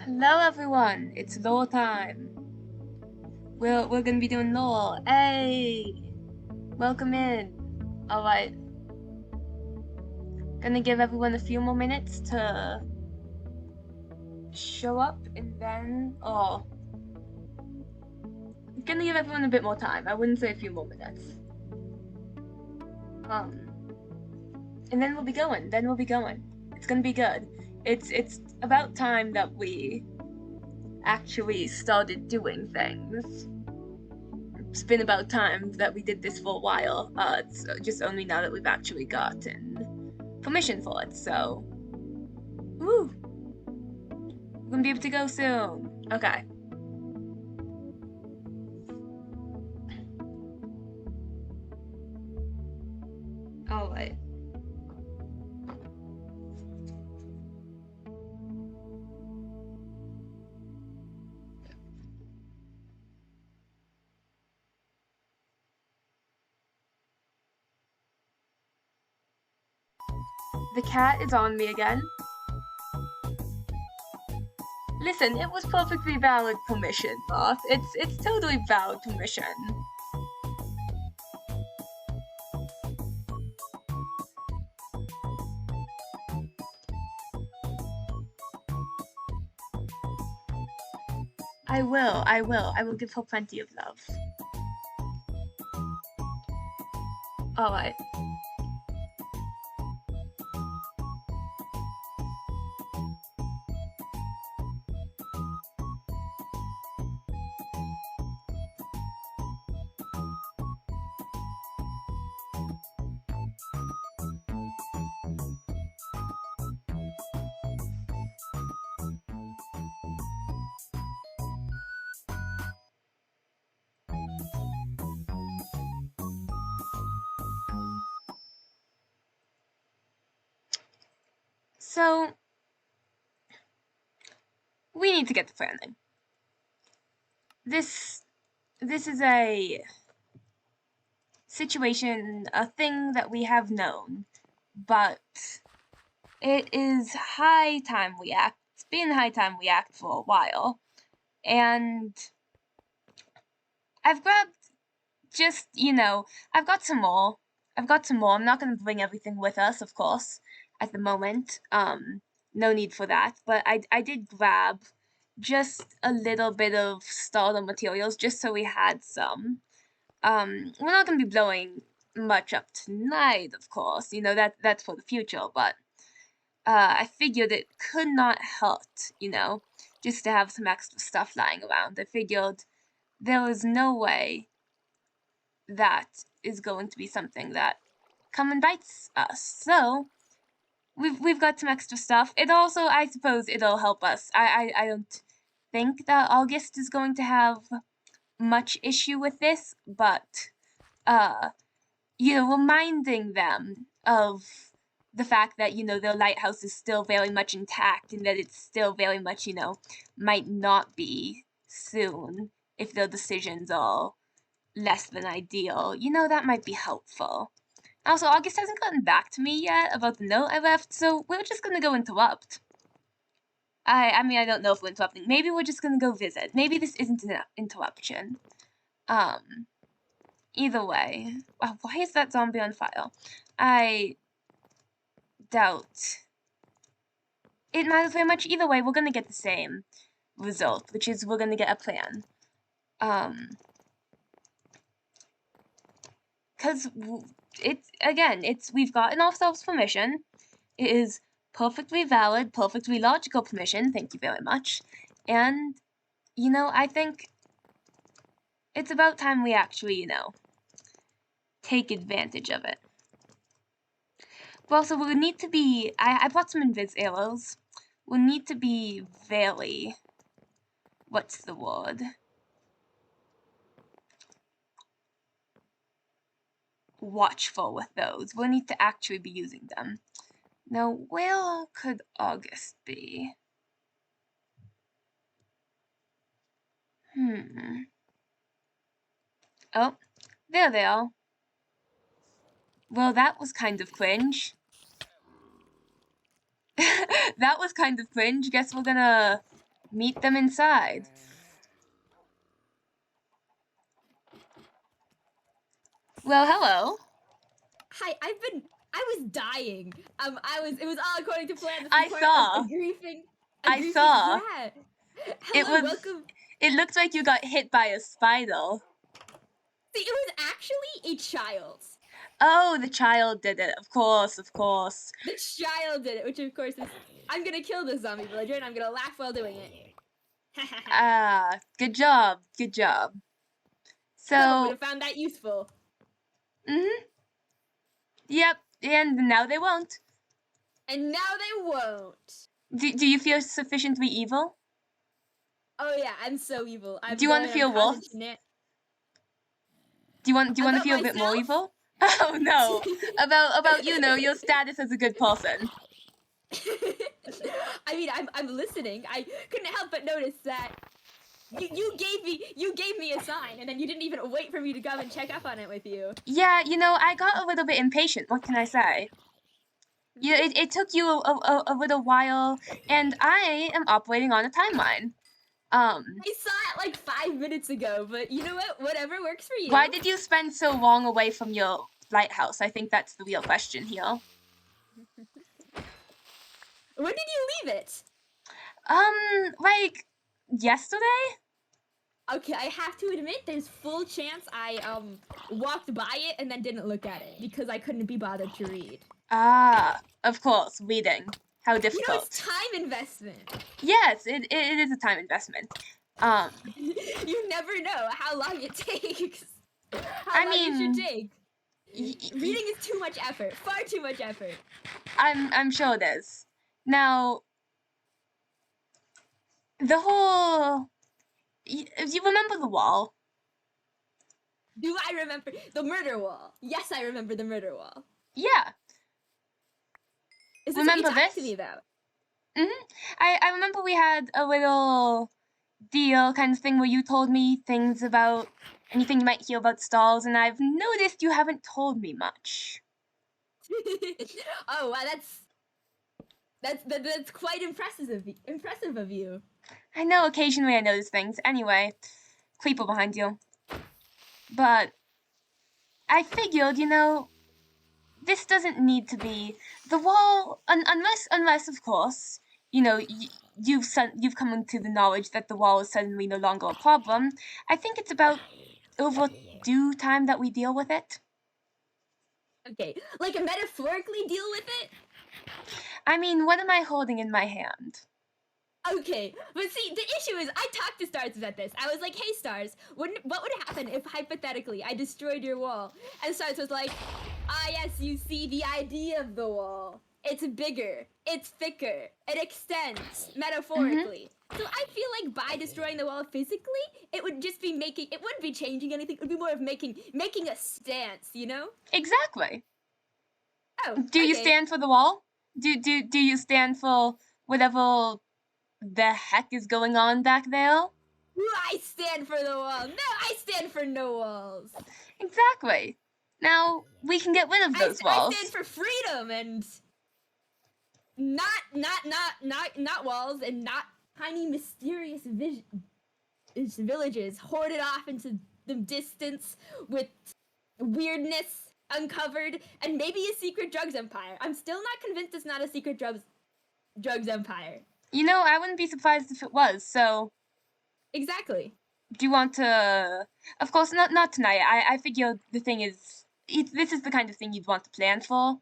Hello everyone, it's lore time. We're gonna be doing lore. Hey! Welcome in. Alright. Gonna give everyone a few more minutes to show up and then gonna give everyone a bit more time. I wouldn't say a few more minutes. And then we'll be going. It's gonna be good. It's about time that we actually started doing things. It's been about time that we did this for a while. It's just only now that we've actually gotten permission for it, so... Woo! We're gonna be able to go soon. Okay. Alright. The cat is on me again. Listen, it was perfectly valid permission, Moth. It's totally valid permission. I will give her plenty of love. Alright. So, we need to get to planning. This is a situation, a thing that we have known, but it is high time we act. It's been high time we act for a while, and I've grabbed just, I've got some more. I'm not going to bring everything with us, of course, at the moment. No need for that, but I did grab just a little bit of starter materials just so we had some. We're not going to be blowing much up tonight, of course. That's for the future, but I figured it could not hurt, just to have some extra stuff lying around. I figured there was no way that is going to be something that come and bites us. So we've got some extra stuff. It also, I suppose, it'll help us. I don't think that August is going to have much issue with this, but reminding them of the fact that their lighthouse is still very much intact and that it's still very much might not be soon if their decisions are less than ideal. That might be helpful. Also, August hasn't gotten back to me yet about the note I left, so we're just gonna go interrupt. I mean, I don't know if we're interrupting. Maybe we're just gonna go visit. Maybe this isn't an interruption. Either way. Wow, why is that zombie on fire? I doubt it matters very much. Either way, we're gonna get the same result, which is we're gonna get a plan. Because we've gotten ourselves permission. It is perfectly valid, perfectly logical permission, thank you very much. And, I think it's about time we actually, take advantage of it. Well, so we'll need to be, I brought some invis arrows. We'll need to be very, what's the word? Watchful with those. We'll need to actually be using them. Now, where could August be? Oh, there they are. Well, that was kind of cringe. That was kind of cringe. Guess we're gonna Meet them inside. Well, hello. Hi, I was dying. It was all according to plan. This I is part saw. of a griefing. I saw. Yeah. It Hello, was. welcome. It looked like you got hit by a spider. See, it was actually a child. Oh, the child did it. Of course, of course. The child did it, which of course is, I'm gonna kill this zombie villager and I'm gonna laugh while doing it. Ah, good job. Good job. Someone would So, have found that useful. yep, and now they won't. And now they won't. Do you feel sufficiently evil? Oh yeah, I'm so evil. Do you want to feel worse? Do you want to About feel a bit more myself? evil? Oh no. About your status as a good person. I mean, I'm listening. I couldn't help but notice that you gave me a sign, and then you didn't even wait for me to come and check up on it with you. Yeah, I got a little bit impatient. What can I say? Yeah, it took you a little while, and I am operating on a timeline. I saw it like 5 minutes ago, but you know what? Whatever works for you. Why did you spend so long away from your lighthouse? I think that's the real question here. When did you leave it? Like yesterday? Okay, I have to admit, there's full chance I walked by it and then didn't look at it because I couldn't be bothered to read. Ah, of course, reading. How You know, difficult. it's time investment. Yes, it is a time investment. You never know how long it takes. I How long it should take. y- Reading is too much effort. Far too much effort. I'm sure it is. Now, the whole. You remember the wall? Do I remember the murder wall? Yes, I remember the murder wall. Yeah. Is this Remember what you talked this? to me about? I remember we had a little deal kind of thing where you told me things about anything you might hear about stalls, and I've noticed you haven't told me much. Oh wow, that's quite impressive of you. I know occasionally I notice things. Anyway, creeper behind you. But I figured, this doesn't need to be the wall, unless of course, you've come into the knowledge that the wall is suddenly no longer a problem. I think it's about overdue time that we deal with it. Okay, like metaphorically deal with it? I mean, what am I holding in my hand? Okay, but see, the issue is I talked to Stars about this. I was like, hey Stars, what would happen if hypothetically I destroyed your wall? And Stars was like, yes, you see the idea of the wall. It's bigger, it's thicker, it extends, metaphorically. So I feel like by destroying the wall physically, it would just be it wouldn't be changing anything, it would be more of making a stance, you know? Exactly. Oh, Do you okay. stand for the wall? Do you stand for whatever the heck is going on back there? I stand for the wall. No, I stand for no walls. Exactly. Now we can get rid of those walls. I stand for freedom and not walls and not tiny mysterious villages hoarded off into the distance with weirdness uncovered and maybe a secret drugs empire. I'm still not convinced it's not a secret drugs empire. I wouldn't be surprised if it was. So exactly. Do you want to? Of course, not tonight. I figure the thing is, this is the kind of thing you'd want to plan for.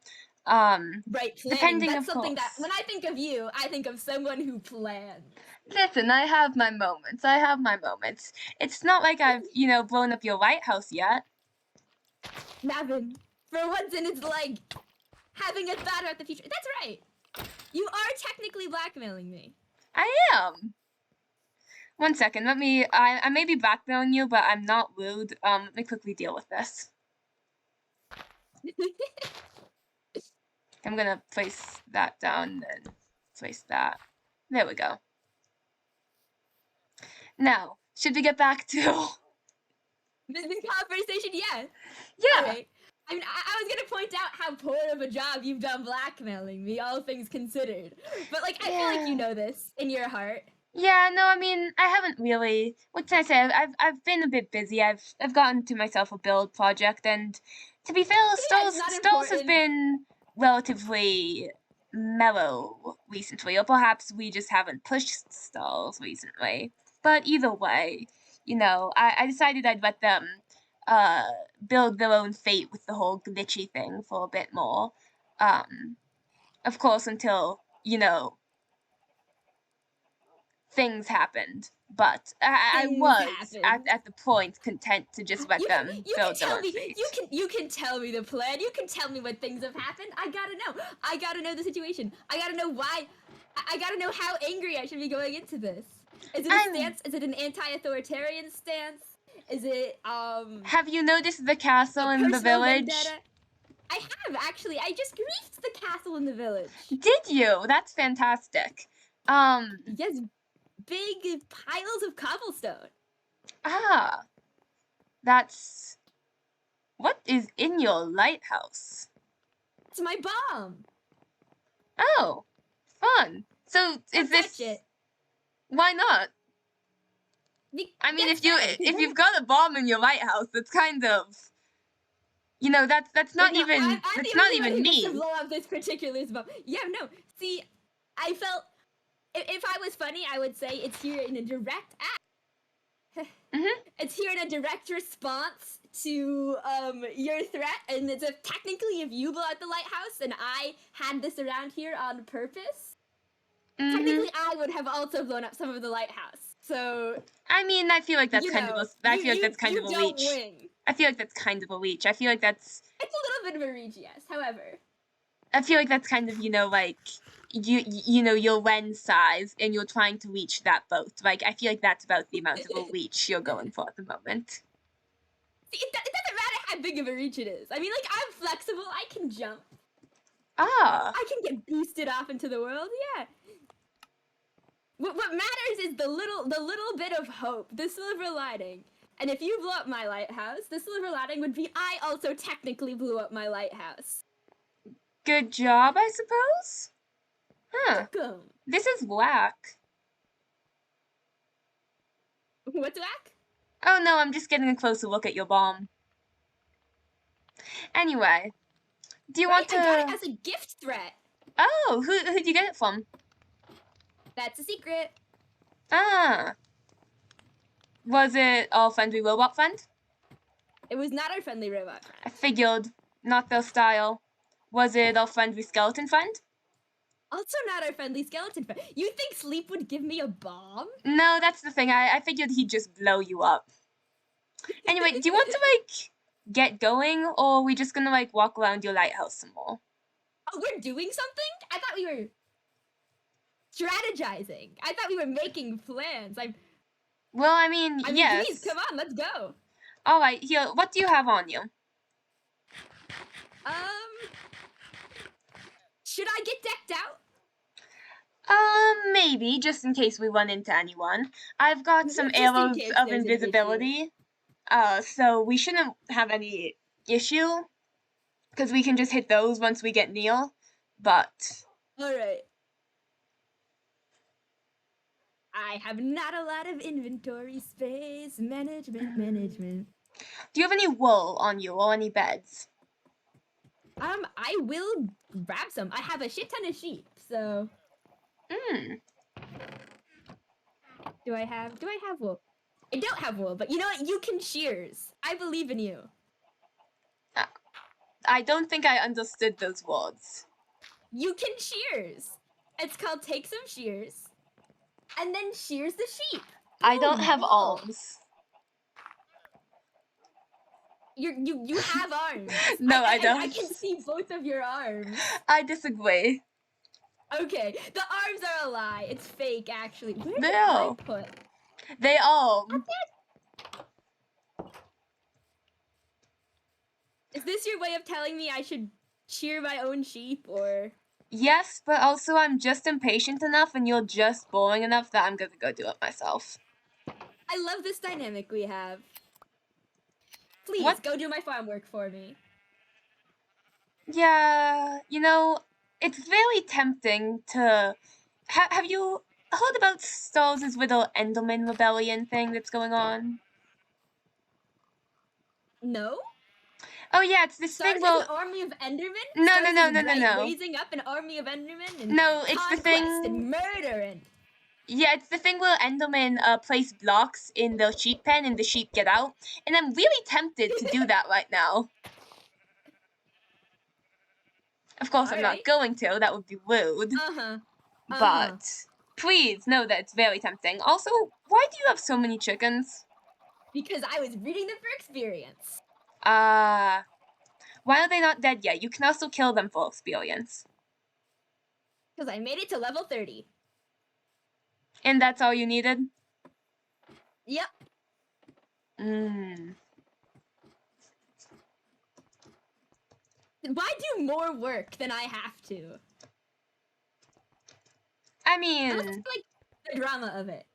Right, planning. Depending, That's of something course. that when I think of you, I think of someone who plans. Listen, I have my moments. It's not like I've, blown up your lighthouse yet. Navn, for once in its like having a thought about the future. That's right. You are technically blackmailing me. I am. 1 second. I may be blackmailing you, but I'm not rude. Let me quickly deal with this. I'm gonna place that down, then place that. There we go. Now, should we get back to the conversation? Yeah. Yeah. Okay. I mean, I was gonna point out how poor of a job you've done blackmailing me, all things considered. But like, I feel like you know this in your heart. Yeah, no, I mean, I haven't really. What can I say? I've been a bit busy. I've gotten to myself a build project, and to be fair, Yeah, it's not stalls have important. been relatively mellow recently, or perhaps we just haven't pushed stalls recently. But either way, I decided I'd let them uh build their own fate with the whole glitchy thing for a bit more. Um, of course, until things happened, but I Things was happened. at the point content to just let them You can build their tell own me fate. you can tell me the plan. You can tell me what things have happened. I gotta know. I gotta know the situation. I gotta know why. I gotta know how angry I should be going into this. Is it a I'm. stance? Is it an anti-authoritarian stance? Is it Have you noticed the a castle in the personal village? vendetta? I have actually. I just reached the castle in the village. Did you? That's fantastic. Um. Yes, big piles of cobblestone. Ah. That's what is in your lighthouse. It's my bomb. Oh, fun. So is Don't touch this? it. Why not? I mean, That's better. Cause if then you've got a bomb in your lighthouse, that's kind of that's wait, no, I'm that's the not only one even who gets to mean. blow up this particular bomb. Yeah, no. See, I felt if I was funny, I would say it's here in a direct act. Mhm. It's here in a direct response to your threat, and it's technically if you blow out the lighthouse and I had this around here on purpose, Mhm. technically I would have also blown up some of the lighthouse. So I mean, I feel like that's you kind of know, I feel like that's kind of you a don't reach. win. I feel like that's kind of a reach. It's a little bit of a reach, yes. However, I feel like that's kind of like your lens size, and you're trying to reach that boat. Like I feel like that's about the amount of a reach you're going for at the moment. see, it doesn't matter how big of a reach it is. I mean, like, I'm flexible. I can jump. Ah, I can get boosted off into the world. Yeah. What matters is the little bit of hope, the silver lining. And if you blow up my lighthouse, the silver lining would be I also technically blew up my lighthouse. good job, I suppose. Huh? Welcome. This is whack. What's whack? Oh no, I'm just getting a closer look at your bomb. Anyway, do you Right? want I got it to? as a gift threat. Oh, who'd you get it from? That's a secret. Ah, was it all friendly robot friend? It was not our friendly robot I friend. figured, not their style. Was it our friendly skeleton friend? Also not our friendly skeleton friend. You think Sleep would give me a bomb? No, that's the thing. I figured he'd just blow you up. Anyway, do you want to get going, or are we just gonna walk around your lighthouse some more? Oh, we're doing something? I thought we were strategizing. I thought we were making plans. Well, I mean, I mean, please, yes. come on, let's go. All right, here. What do you have on you? Um, should I get decked out? Maybe just in case we run into anyone. I've got some Just in arrows case of there's an issue. invisibility. So we shouldn't have any issue because we can just hit those once we get near. But All right. I have not a lot of inventory space. Management. do you have any wool on you or any beds? I will grab some. I have a shit ton of sheep, so Hmm. do I have wool? I don't have wool, but you know what? You can shears. I believe in you. I don't think I understood those words. You can shears. It's called take some shears and then shears the sheep. I don't Boom, have wool. arms. You have arms. No, I I don't. can see both of your arms. I disagree. Okay, the arms are a lie. It's fake, actually. Where did They I are. put? They are. Is this your way of telling me I should shear my own sheep, or? Yes, but also I'm just impatient enough and you're just boring enough that I'm gonna go do it myself. I love this dynamic we have. Please, What? go do my farm work for me. Yeah, it's very tempting to. Have you heard about Stars' little Enderman rebellion thing that's going on? No? Oh yeah, it's this Stars thing. has Well, an army of Endermen? no, no, Stars no, is no, no, no. raising up an army of Endermen and No, it's the conquest thing. and murder and... Yeah, it's the thing where Endermen place blocks in the sheep pen and the sheep get out. And I'm really tempted to do that right now. Of course, I'm not Alright. going to. That would be rude. Uh-huh. But please know that it's very tempting. Also, why do you have so many chickens? Because I was reading them for experience. Why are they not dead yet? You can also kill them for experience. Because I made it to level 30. And that's all you needed? Yep. Why do more work than I have to? I mean... Unless it's like the drama of it.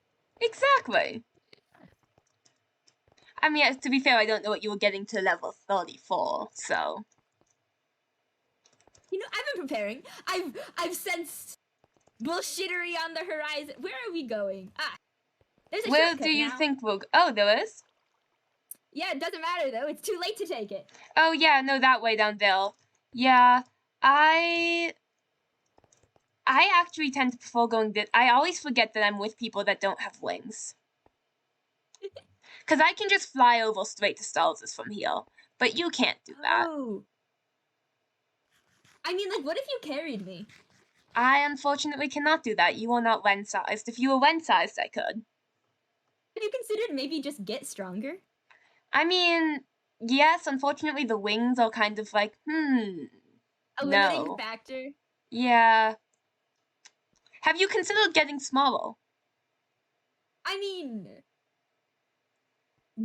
Exactly. I mean, to be fair, I don't know what you were getting to level 34, so... You know, I've been preparing. I've sensed bullshittery on the horizon. Where are we going? Ah, there's a Where shortcut do you now. think we'll... Oh, there is? Yeah, it doesn't matter though. It's too late to take it. Oh, yeah, no, that way down there. Yeah, I actually tend to prefer going this... I always forget that I'm with people that don't have wings. Because I can just fly over straight to Stalz's from here. But you can't do that. Oh. I mean, like, what if you carried me? I unfortunately cannot do that. You are not Ren-sized. If you were Ren-sized, I could. Have you considered maybe just get stronger? I mean, yes, unfortunately the wings are kind of like, A limiting no. factor? Yeah. Have you considered getting smaller? I mean,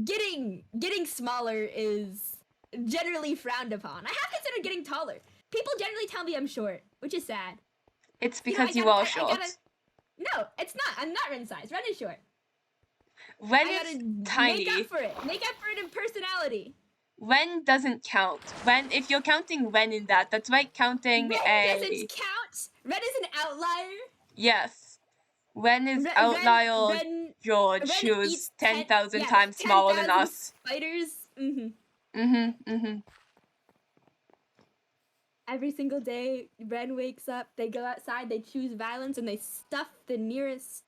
getting smaller is generally frowned upon. I have considered getting taller. People generally tell me I'm short, which is sad. It's because you are short. No, it's not. I'm not Ren size. Ren is short. Ren I is gotta tiny. make up for it. Make up for it in personality. Ren doesn't count. Ren, if you're counting Ren in that, that's like counting Ren doesn't count. Ren is an outlier. Yes. Ren is outlier George, who's 10,000 times smaller than us. Spiders. Every single day, Ren wakes up, they go outside, they choose violence, and they stuff the nearest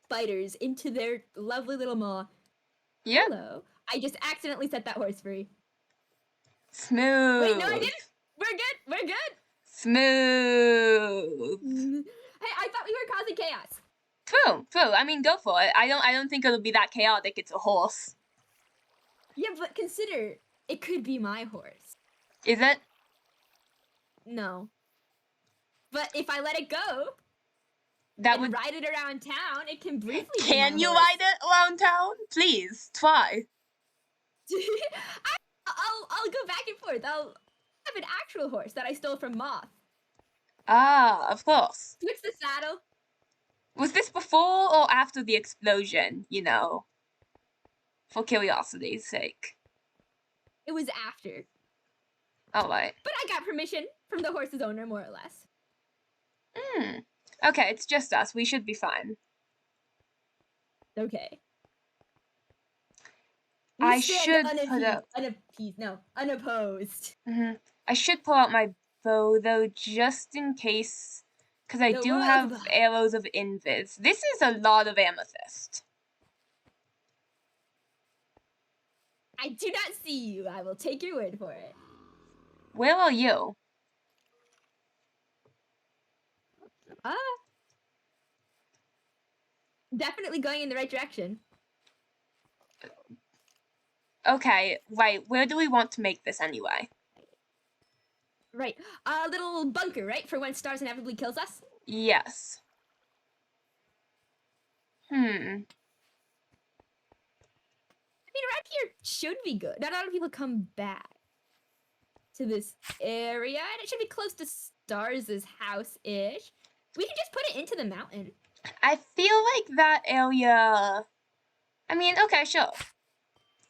spiders into their lovely little maw. Yeah. Hello. I just accidentally set that horse free. Smooth. Wait, no, I didn't. We're good. We're good. Smooth. Hey, I thought we were causing chaos. True. I mean, go for it. I don't think it'll be that chaotic. It's a horse. Yeah, but consider, it could be my horse. Is it? No. But if I let it go, and ride it around town, it can briefly Can you ride it around town? Please, try. I'll go back and forth. I'll have an actual horse that I stole from Moth. Ah, of course. Switch the saddle. Was this before or after the explosion, you know? For curiosity's sake. It was after. Alright. But I got permission from the horse's owner, more or less. Okay, it's just us. We should be fine. Okay. I should put up... unopposed. I should pull out my bow, though, just in case... Because I do have arrows of invis. This is a lot of amethyst. I do not see you. I will take your word for it. Where are you? Definitely going in the right direction. Okay, right. Where do we want to make this anyway? Right. A little bunker, right? For when Stars inevitably kills us? Yes. I mean, around here should be good. Not a lot of people come back to this area, and it should be close to Stars' house-ish. We can just put it into the mountain. I feel like that area... I mean, okay, sure.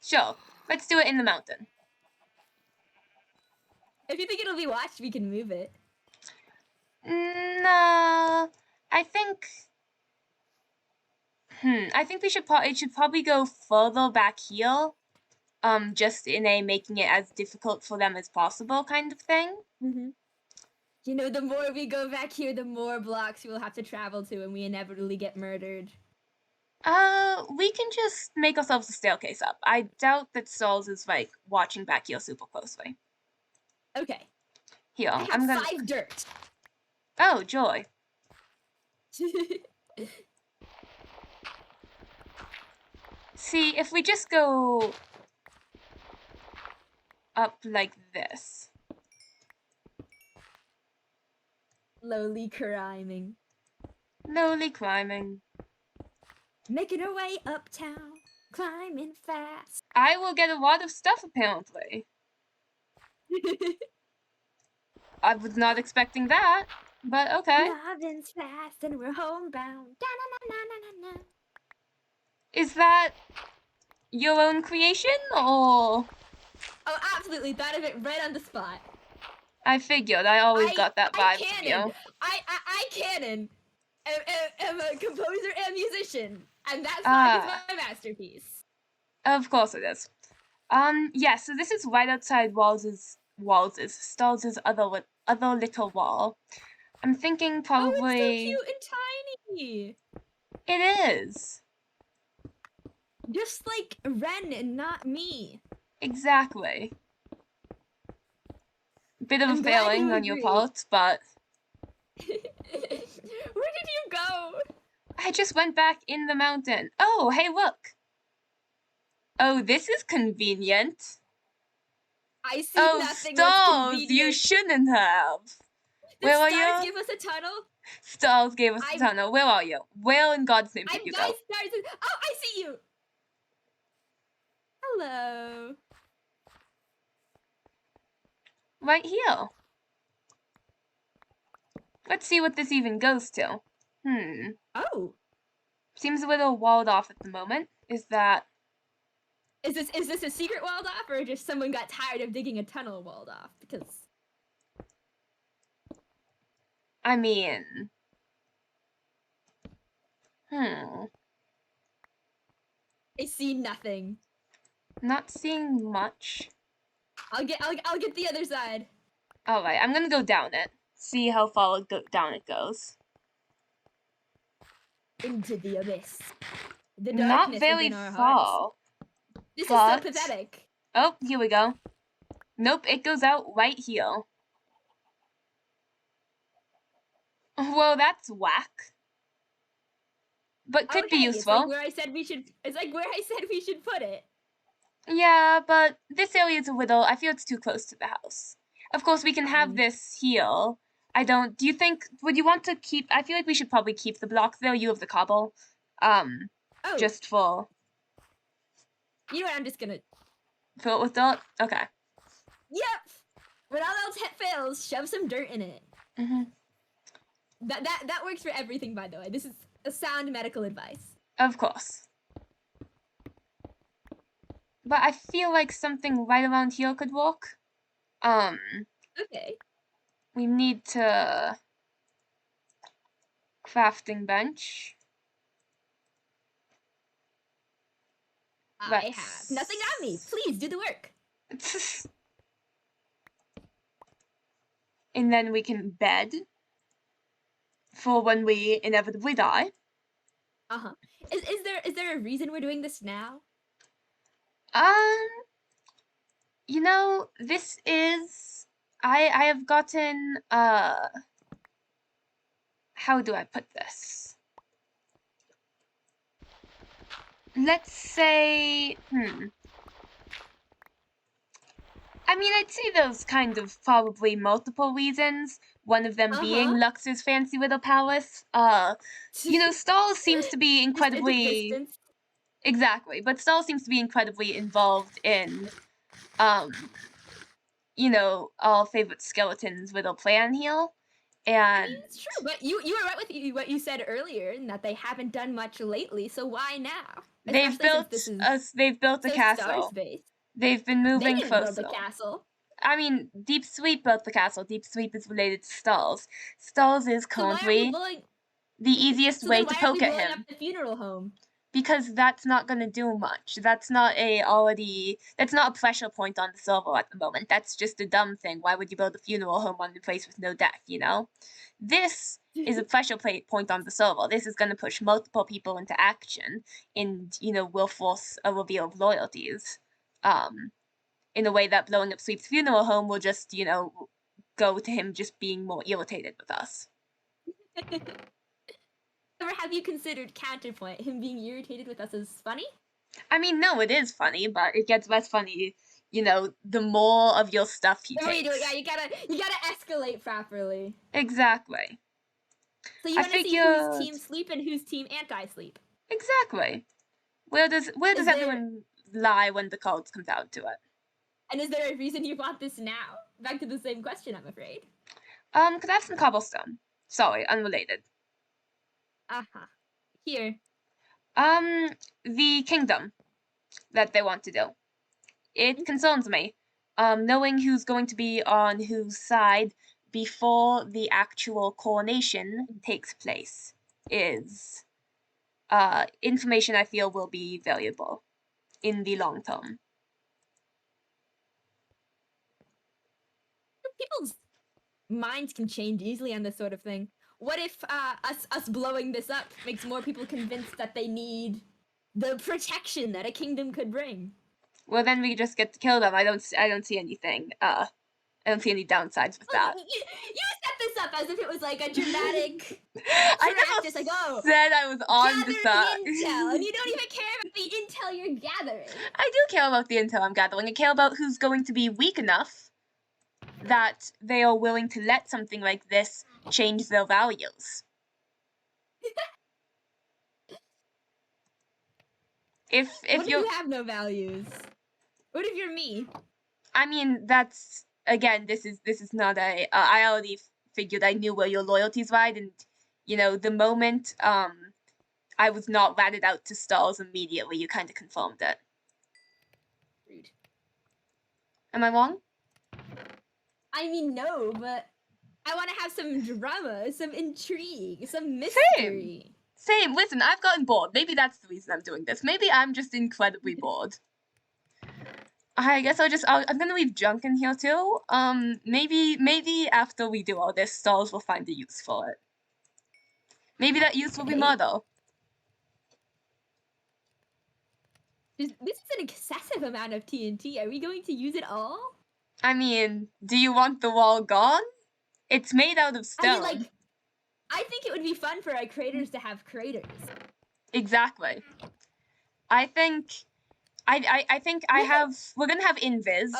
Sure. Let's do it in the mountain. If you think it'll be watched, we can move it. No. I think... I think it should probably go further back here. Just in a making it as difficult for them as possible kind of thing. Mm-hmm. You know, the more we go back here, the more blocks we'll have to travel to, and we inevitably get murdered. We can just make ourselves a staircase up. I doubt that Stalls is, like, watching back here super closely. Okay. Here, I have 5 dirt. Oh, joy. See, if we just go up like this. Slowly climbing. Slowly climbing. Making our way uptown. Climbing fast. I will get a lot of stuff, apparently. I was not expecting that, but okay. Robin's fast and we're homebound. Da-na-na-na-na-na. Is that your own creation, or? Oh, absolutely. Thought of it right on the spot. I figured. I always got that vibe from you. I canon am a composer and musician, and that's my masterpiece. Of course it is. Yeah, so this is right outside Stalls' other little wall. I'm thinking probably... Oh, it's so cute and tiny! It is. Just like Ren and not me. Exactly. Bit of a failing on your part, but... Where did you go? I just went back in the mountain. Oh, hey, look! Oh, this is convenient. I see nothing that's convenient. You shouldn't have. Did Stars give us a tunnel? Stars gave us a tunnel. Where are you? Where in God's name did you go? Stars. Oh, I see you! Hello. Right here. Let's see what this even goes to. Oh. Seems a little walled off at the moment. Is this a secret walled off, or just someone got tired of digging a tunnel walled off? Because I mean, I see nothing. Not seeing much. I'll get the other side. All right, I'm gonna go down it. See how far down it goes. Into the abyss. The not very far. This is so pathetic. Oh, here we go. Nope, it goes out right here. Well, that's whack. But could be useful. It's like where I said we should put it. Yeah, but this area is a little... I feel it's too close to the house. Of course, we can have this here. Do you think... Would you want to keep... I feel like we should probably keep the block, though. You have the cobble. Just for... You know what, I'm just gonna... Fill it with dirt? Okay. Yep! When all else fails, shove some dirt in it. That works for everything, by the way. This is a sound medical advice. Of course. But I feel like something right around here could work. Okay. We need to... Crafting bench. I have nothing on me. Please do the work. And then we can bed. For when we inevitably die. Is there a reason we're doing this now? You know, this is... I have gotten, how do I put this? Let's say, I mean, I'd say there's kind of probably multiple reasons. One of them being Lux's fancy little palace. You know, Stall seems to be incredibly... Exactly, but Stall seems to be incredibly involved in, you know, our favorite skeleton's little plan here. And... I mean, it's true, but you were right with what you said earlier, in that they haven't done much lately, so why now? They've built a castle. They've been moving closer. They didn't build the castle. I mean, Deep Sweep built the castle. Deep Sweep is related to Stalls. Stalls is currently the easiest way to poke at him. Up the funeral home? Because that's not going to do much. That's not a pressure point on the server at the moment. That's just a dumb thing. Why would you build a funeral home on the place with no death, you know? This is a pressure point on the server. This is going to push multiple people into action and, will force a reveal of loyalties. In a way that blowing up Sweep's funeral home will just, go to him just being more irritated with us. Or have you considered counterpoint? Him being irritated with us is funny? I mean, no, it is funny, but it gets less funny, the more of your stuff he takes. Yeah, you gotta escalate properly. Exactly. So you want to see whose team sleep and whose team anti-sleep. Exactly. Where does everyone lie when the cards come down to it? And is there a reason you want this now? Back to the same question, I'm afraid. Could I have some cobblestone? Sorry, unrelated. Here. The kingdom that they want to do. It concerns me. Knowing who's going to be on whose side before the actual coronation takes place is information I feel will be valuable in the long term. People's minds can change easily on this sort of thing. What if us blowing this up makes more people convinced that they need the protection that a kingdom could bring? Well, then we just get to kill them. I don't see anything. I don't see any downsides with that. You set this up as if it was like a dramatic. I never like, oh, said I was on the side. Intel, and you don't even care about the intel you're gathering. I do care about the intel I'm gathering. I care about who's going to be weak enough that they are willing to let something like this change their values. If you have no values, what if you're me? I mean, that's again. This is not a. I already figured I knew where your loyalties lied, and the moment I was not ratted out to stalls immediately, you kind of confirmed it. Rude. Am I wrong? I mean, no, but I want to have some drama, some intrigue, some mystery. Same. Listen, I've gotten bored. Maybe that's the reason I'm doing this. Maybe I'm just incredibly bored. I guess I'm gonna leave junk in here too. Maybe after we do all this, stalls will find a use for it. Maybe that use will be murder. This is an excessive amount of TNT. Are we going to use it all? I mean, do you want the wall gone? It's made out of stone. I mean, I think it would be fun for our craters to have craters. Exactly. I think we're gonna have invis.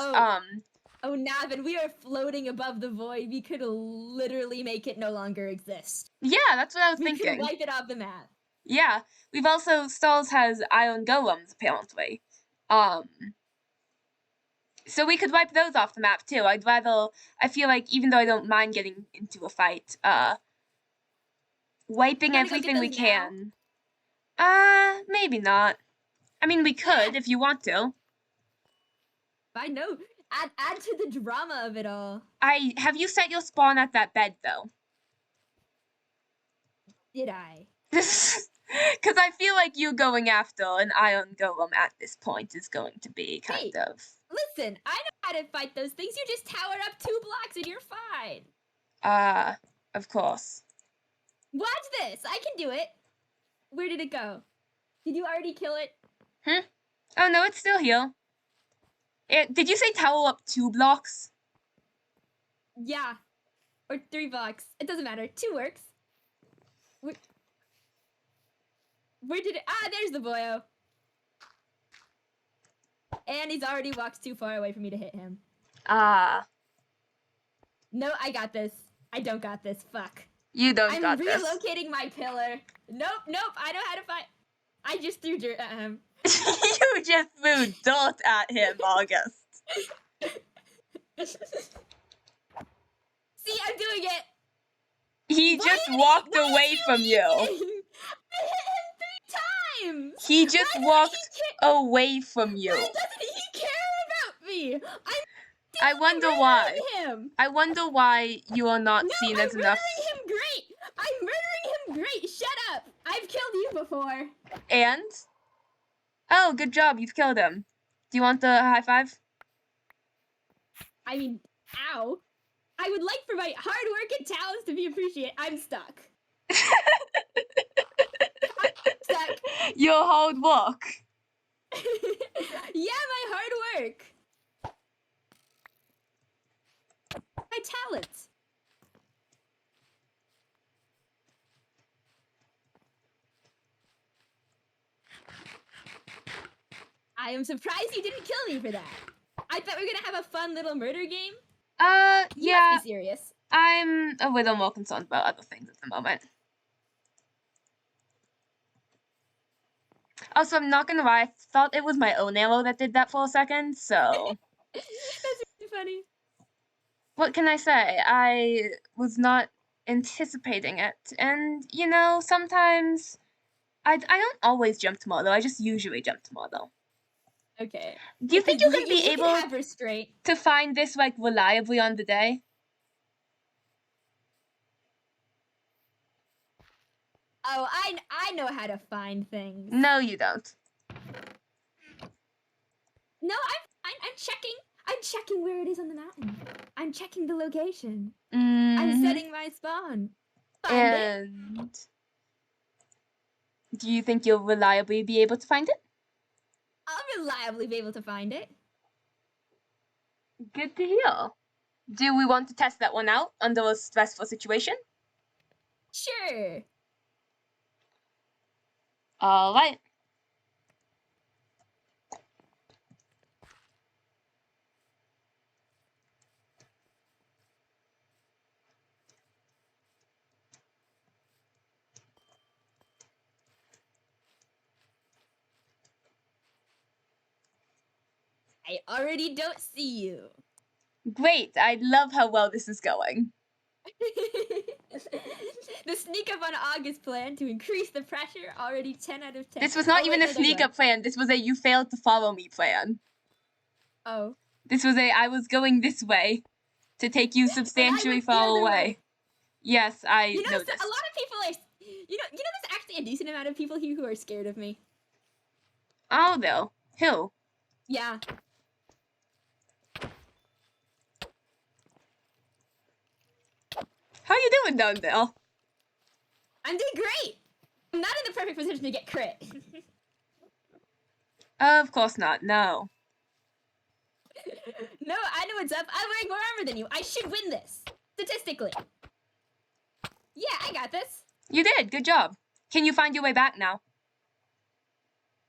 Oh, Navn, we are floating above the void. We could literally make it no longer exist. Yeah, that's what I was thinking. We could wipe it off the map. Yeah, we've also Stalls has iron golems apparently. So we could wipe those off the map too. I feel like even though I don't mind getting into a fight, wiping everything we can. Maybe not. I mean, we could if you want to. I know. Add to the drama of it all. Have you set your spawn at that bed though? Did I? Because I feel like you going after an iron golem at this point is going to be kind of. Listen, I know how to fight those things. You just tower up 2 blocks and you're fine. Of course. Watch this. I can do it. Where did it go? Did you already kill it? Oh no, it's still here. Did you say tower up 2 blocks? Yeah. Or 3 blocks. It doesn't matter. 2 works. Where did it? There's the boyo. And he's already walked too far away for me to hit him. No, I got this. I don't got this. Fuck. You don't got this. I'm relocating my pillar. Nope. I know how to fight. I just threw dirt at him. You just threw dirt at him, August. See, I'm doing it. He just walked away from you. I hit him 3 times. He just walked away from you. Why doesn't he care about me? I wonder why. Him. I wonder why you are not seen as enough. I'm murdering him great. Shut up. I've killed you before. And? Oh, good job. You've killed him. Do you want the high five? I mean, ow. I would like for my hard work and talents to be appreciated. I'm stuck. I'm stuck. Your hard work. Yeah, my hard work. My talents. I am surprised you didn't kill me for that. I thought we were gonna have a fun little murder game. You Yeah. must be serious. I'm a little more concerned about other things at the moment. Also, I'm not gonna lie, I thought it was my own arrow that did that for a second, so... That's really funny. What can I say? I was not anticipating it, and, you know, sometimes... I don't always jump to model, I just usually jump to model. Okay. Do you think you can be able have restraint to find this, like, reliably on the day? Oh, I know how to find things. No, you don't. No, I'm checking. I'm checking where it is on the mountain. I'm checking the location. I'm setting my spawn. Find it. Do you think you'll reliably be able to find it? I'll reliably be able to find it. Good to hear. Do we want to test that one out under a stressful situation? Sure. All right. I already don't see you. Great. I love how well this is going. The sneak up on August plan to increase the pressure, already 10 out of 10. This was not even a sneak up plan. This was a you failed to follow me plan. Oh. This was a I was going this way to take you substantially far away. Yes, I know this. A lot of people are, you know, there's actually a decent amount of people here who are scared of me. Oh, though. Who? Yeah. How you doing down there? I'm doing great. I'm not in the perfect position to get crit. Of course not, no. No, I know what's up. I'm wearing more armor than you. I should win this. Statistically. Yeah, I got this. You did, good job. Can you find your way back now?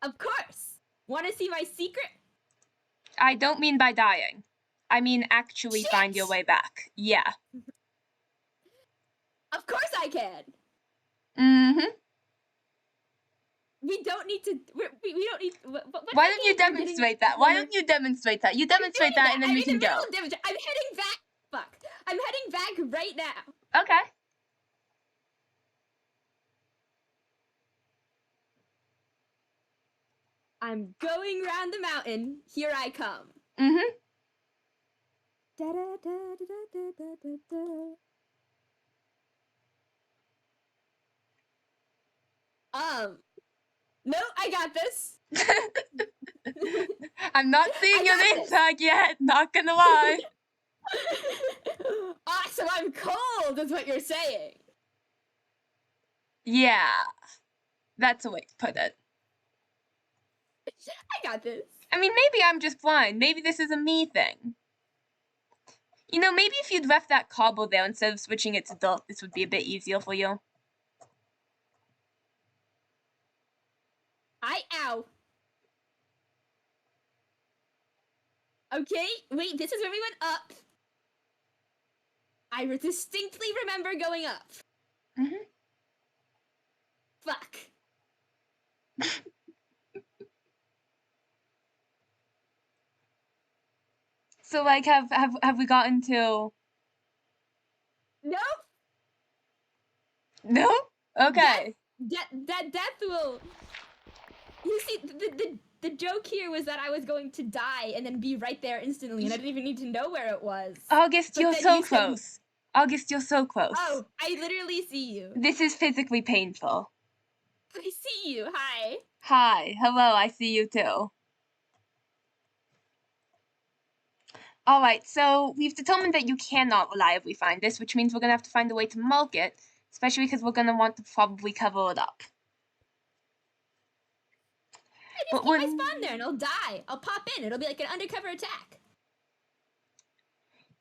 Of course. Want to see my secret? I don't mean by dying. I mean actually find your way back. Yeah. Of course I can. Mm-hmm. We don't need to. We don't need. Why don't you demonstrate that? Why don't you demonstrate that? You demonstrate that and then we can go. I'm heading back. Fuck. I'm heading back right now. Okay. I'm going round the mountain. Here I come. Mm-hmm. Da, da, da, da, da, da, da, da. No, I got this. I'm not seeing your name tag yet, not gonna lie. So I'm cold, is what you're saying. Yeah. That's a way to put it. I got this. I mean, maybe I'm just blind. Maybe this is a me thing. You know, maybe if you'd left that cobble there instead of switching it to dirt, this would be a bit easier for you. Ow. Okay, wait, this is where we went up. I distinctly remember going up. Mm-hmm. Fuck. So, like, have we gotten to... Nope. No? Okay. That death will... You see, the joke here was that I was going to die and then be right there instantly, and I didn't even need to know where it was. August, you're so close. August, you're so close. Oh, I literally see you. This is physically painful. I see you. Hi. Hi. Hello, I see you too. Alright, so we've determined that you cannot reliably find this, which means we're gonna have to find a way to mark it, especially because we're gonna want to probably cover it up. I just But keep my when... spawn there and I'll die. I'll pop in. It'll be like an undercover attack.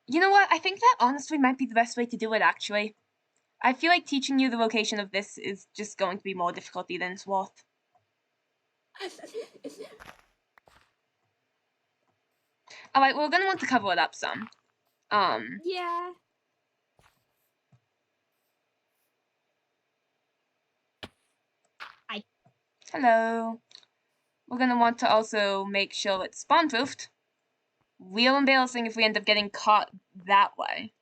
You know what? I think that honestly might be the best way to do it, actually. I feel like teaching you the location of this is just going to be more difficulty than it's worth. Alright, we're gonna want to cover it up some. Yeah. Hello. We're gonna want to also make sure it's spawn-proofed. Real embarrassing if we end up getting caught that way.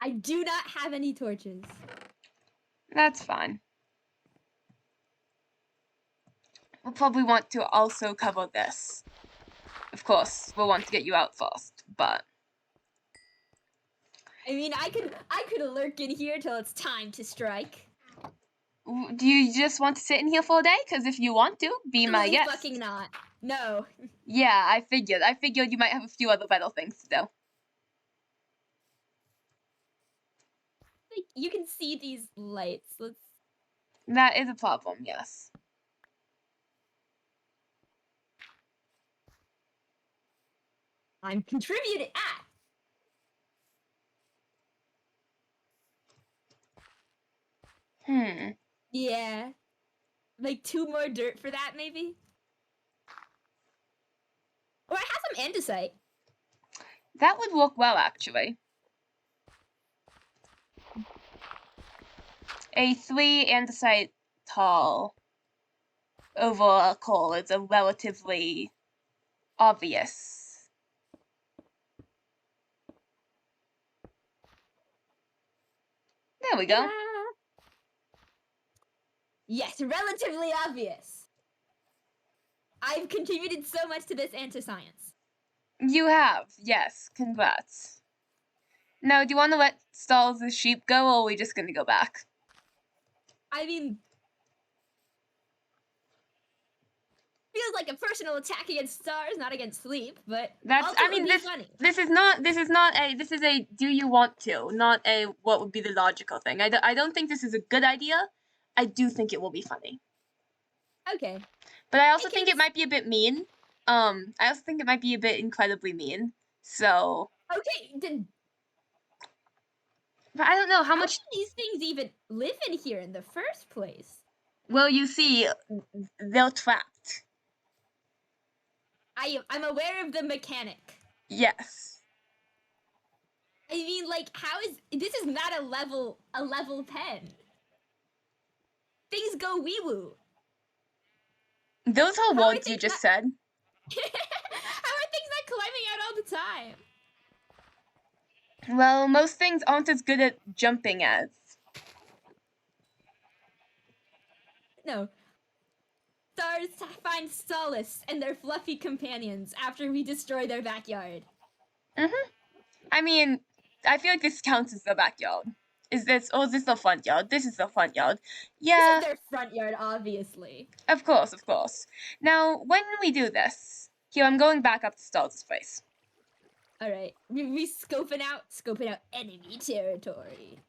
I do not have any torches. That's fine. We'll probably want to also cover this. Of course, we'll want to get you out first, but... I mean, I could lurk in here till it's time to strike. Do you just want to sit in here for a day? Because if you want to, be my Absolutely guest. fucking not. No. Yeah, I figured. I figured you might have a few other better things to do. Like, you can see these lights. Let's... That is a problem, yes. I'm contributing. Ah! Yeah. Like 2 more dirt for that, maybe? Or I have some andesite. That would work well, actually. A 3 andesite tall over a coal is a relatively obvious. There we go. Yeah. Yes, relatively obvious. I've contributed so much to this anti-science. You have, yes. Congrats. Now, do you want to let Stalls the sheep go, or are we just gonna go back? I mean, feels like a personal attack against stars, not against sleep, but That's, also I mean, it would be funny. this is a do you want to, not a what would be the logical thing. I don't think this is a good idea. I do think it will be funny. Okay. But I also think it might be a bit mean. I also think it might be a bit incredibly mean. So. Okay, then. But I don't know how much. How can these things even live in here in the first place? Well, you see, they're trapped. I'm aware of the mechanic. Yes. I mean, like, how is this is not a level 10. Things go wee woo. Those are words you just said. How are things not climbing out all the time? Well, most things aren't as good at jumping as. No. Stars find solace in their fluffy companions after we destroy their backyard. I mean, I feel like this counts as the backyard. Is this the front yard? This is the front yard. Yeah. This is their front yard, obviously. Of course, of course. Now, when we do this, here, I'm going back up to Stalls' place. Alright. We scoping out enemy territory.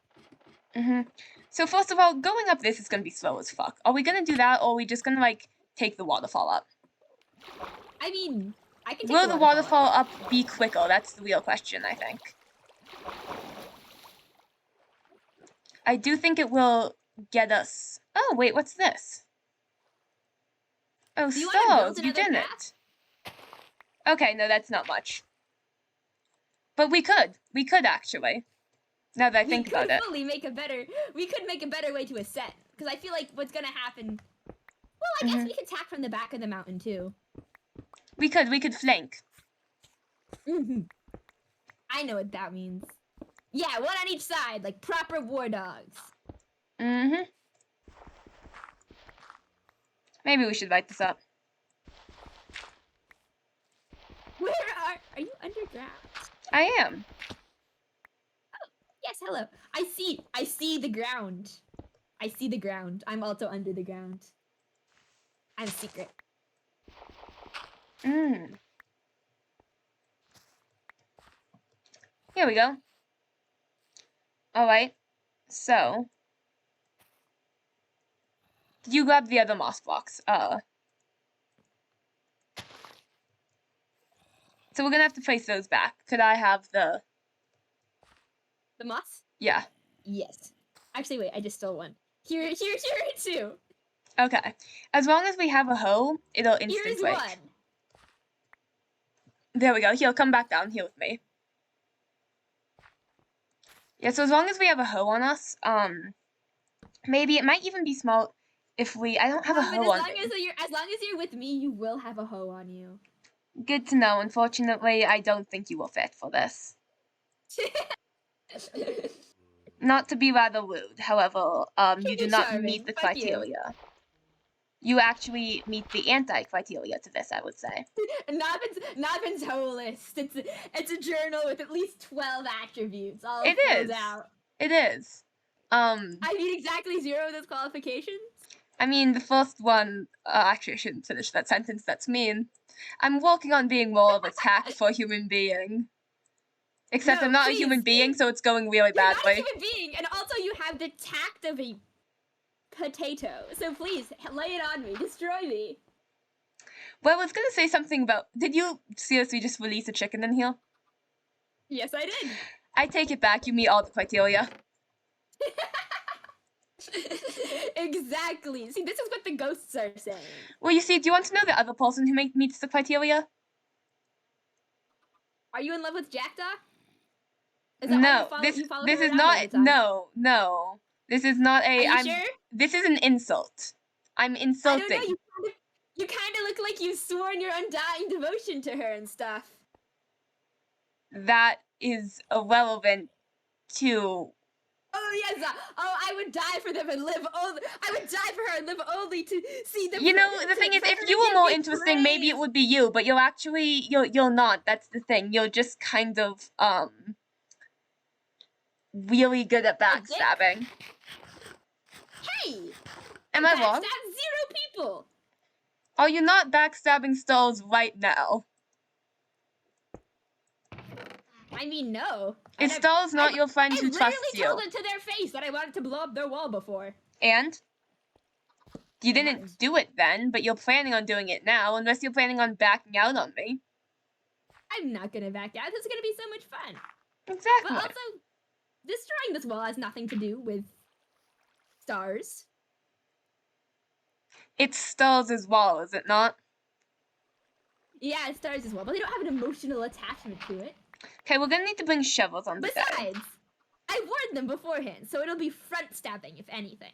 So first of all, going up this is gonna be slow as fuck. Are we gonna do that, or are we just gonna, like, take the waterfall up? I mean, I can take Will the waterfall up be quicker? That's the real question, I think. I do think it will get us... Oh, wait, what's this? Oh, Stalls, you didn't. Okay, no, that's not much. But we could actually. Now that I think about it. We could make a better way to ascend. Because I feel like what's gonna happen... Well, I guess we could attack from the back of the mountain, too. We could flank. I know what that means. Yeah, one on each side, like proper war dogs. Maybe we should write this up. Where are you underground? I am. Oh, yes, hello. I see the ground. I see the ground. I'm also under the ground. I'm secret. Here we go. Alright, so you grab the other moss blocks. So we're gonna have to place those back. Could I have the moss? Yeah. Yes. Actually, wait, I just stole one. Here too. Okay. As long as we have a hoe, it'll instant Here's break. one. There we go. He'll come back down here with me. Yeah, so as long as we have a hoe on us, maybe it might even be smart if we. I don't have a hoe on me. As long as you're with me, you will have a hoe on you. Good to know. Unfortunately, I don't think you will fit for this. Not to be rather rude, however, you do not meet the criteria. You actually meet the anti-criteria to this, I would say. Navn's whole list. It's a journal with at least 12 attributes. All it filled is. Out. It is. I mean exactly 0 of those qualifications. I mean, the first one. Actually, I shouldn't finish that sentence. That's mean. I'm working on being more of a tact for a human being. Except no, I'm not a human being, so it's going really badly. You're not a human being, and also you have the tact of a potato. So please, lay it on me. Destroy me. Well, I was gonna say something about... Did you seriously just release a chicken in here? Yes, I did. I take it back. You meet all the criteria. Exactly. See, this is what the ghosts are saying. Well, you see, do you want to know the other person who meets the criteria? Are you in love with Jackdaw? No, this is not. No. This is not a. Are you sure? This is an insult. I'm insulting. I don't know. You kind of look like you've sworn your undying devotion to her and stuff. That is irrelevant to. Oh yes. I would die for them and live only. I would die for her and live only to see them. You know, the thing is, if you were more interesting, maybe it would be you. But you're actually you're not. That's the thing. You're just kind of really good at backstabbing. Hey! Am I wrong? Backstab 0 people! Oh, you're not backstabbing stalls right now. I mean, no. Is Stalls not your friend who trusts you? I literally told them to their face that I wanted to blow up their wall before. And? You didn't do it then, but you're planning on doing it now, unless you're planning on backing out on me. I'm not gonna back out. This is gonna be so much fun. Exactly. But also, destroying this wall has nothing to do with stars. It's Stars' wall, is it not? Yeah, it's stars as well, but they don't have an emotional attachment to it. Okay, we're gonna need to bring shovels on the bed. Besides, I warned them beforehand, so it'll be front stabbing, if anything.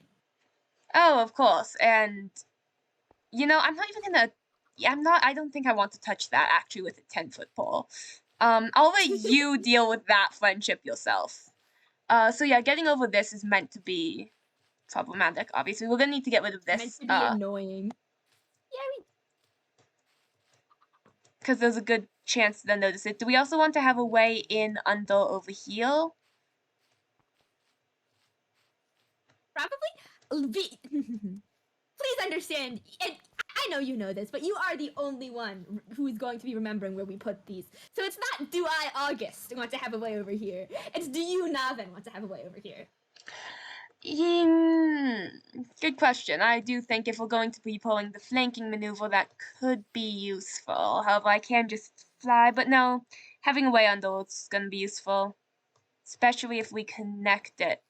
Oh, of course, and... You know, I'm not even gonna... I don't think I want to touch that, actually, with a 10-foot pole. I'll let you deal with that friendship yourself. So yeah, getting over this is meant to be problematic, obviously. We're gonna need to get rid of this. Meant to be annoying. Yeah, because there's a good chance they'll notice it. Do we also want to have a way in under over here? Probably. Please understand, and I know you know this, but you are the only one who is going to be remembering where we put these. So it's not do I, August, want to have a way over here. It's do you, Navn, want to have a way over here. Good question. I do think if we're going to be pulling the flanking maneuver, that could be useful. However, I can just fly, but no, having a way under is going to be useful. Especially if we connect it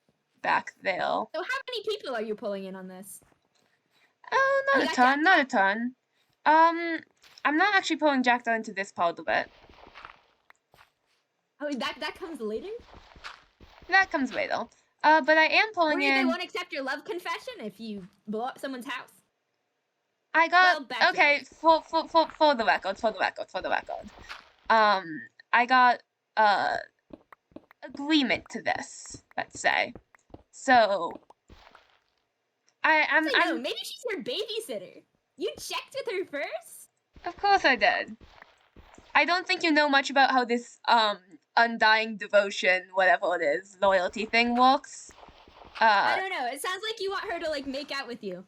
back there. So how many people are you pulling in on this? Oh, not a ton. I'm not actually pulling Jackdaw into this part of it. Oh, that comes later? That comes later. But I am pulling in... They won't accept your love confession if you blow up someone's house? I got... Well, okay, for the record. I got, agreement to this, let's say. So... I'm maybe she's your babysitter. You checked with her first? Of course I did. I don't think you know much about how this, undying devotion, whatever it is, loyalty thing works. I don't know. It sounds like you want her to like make out with you.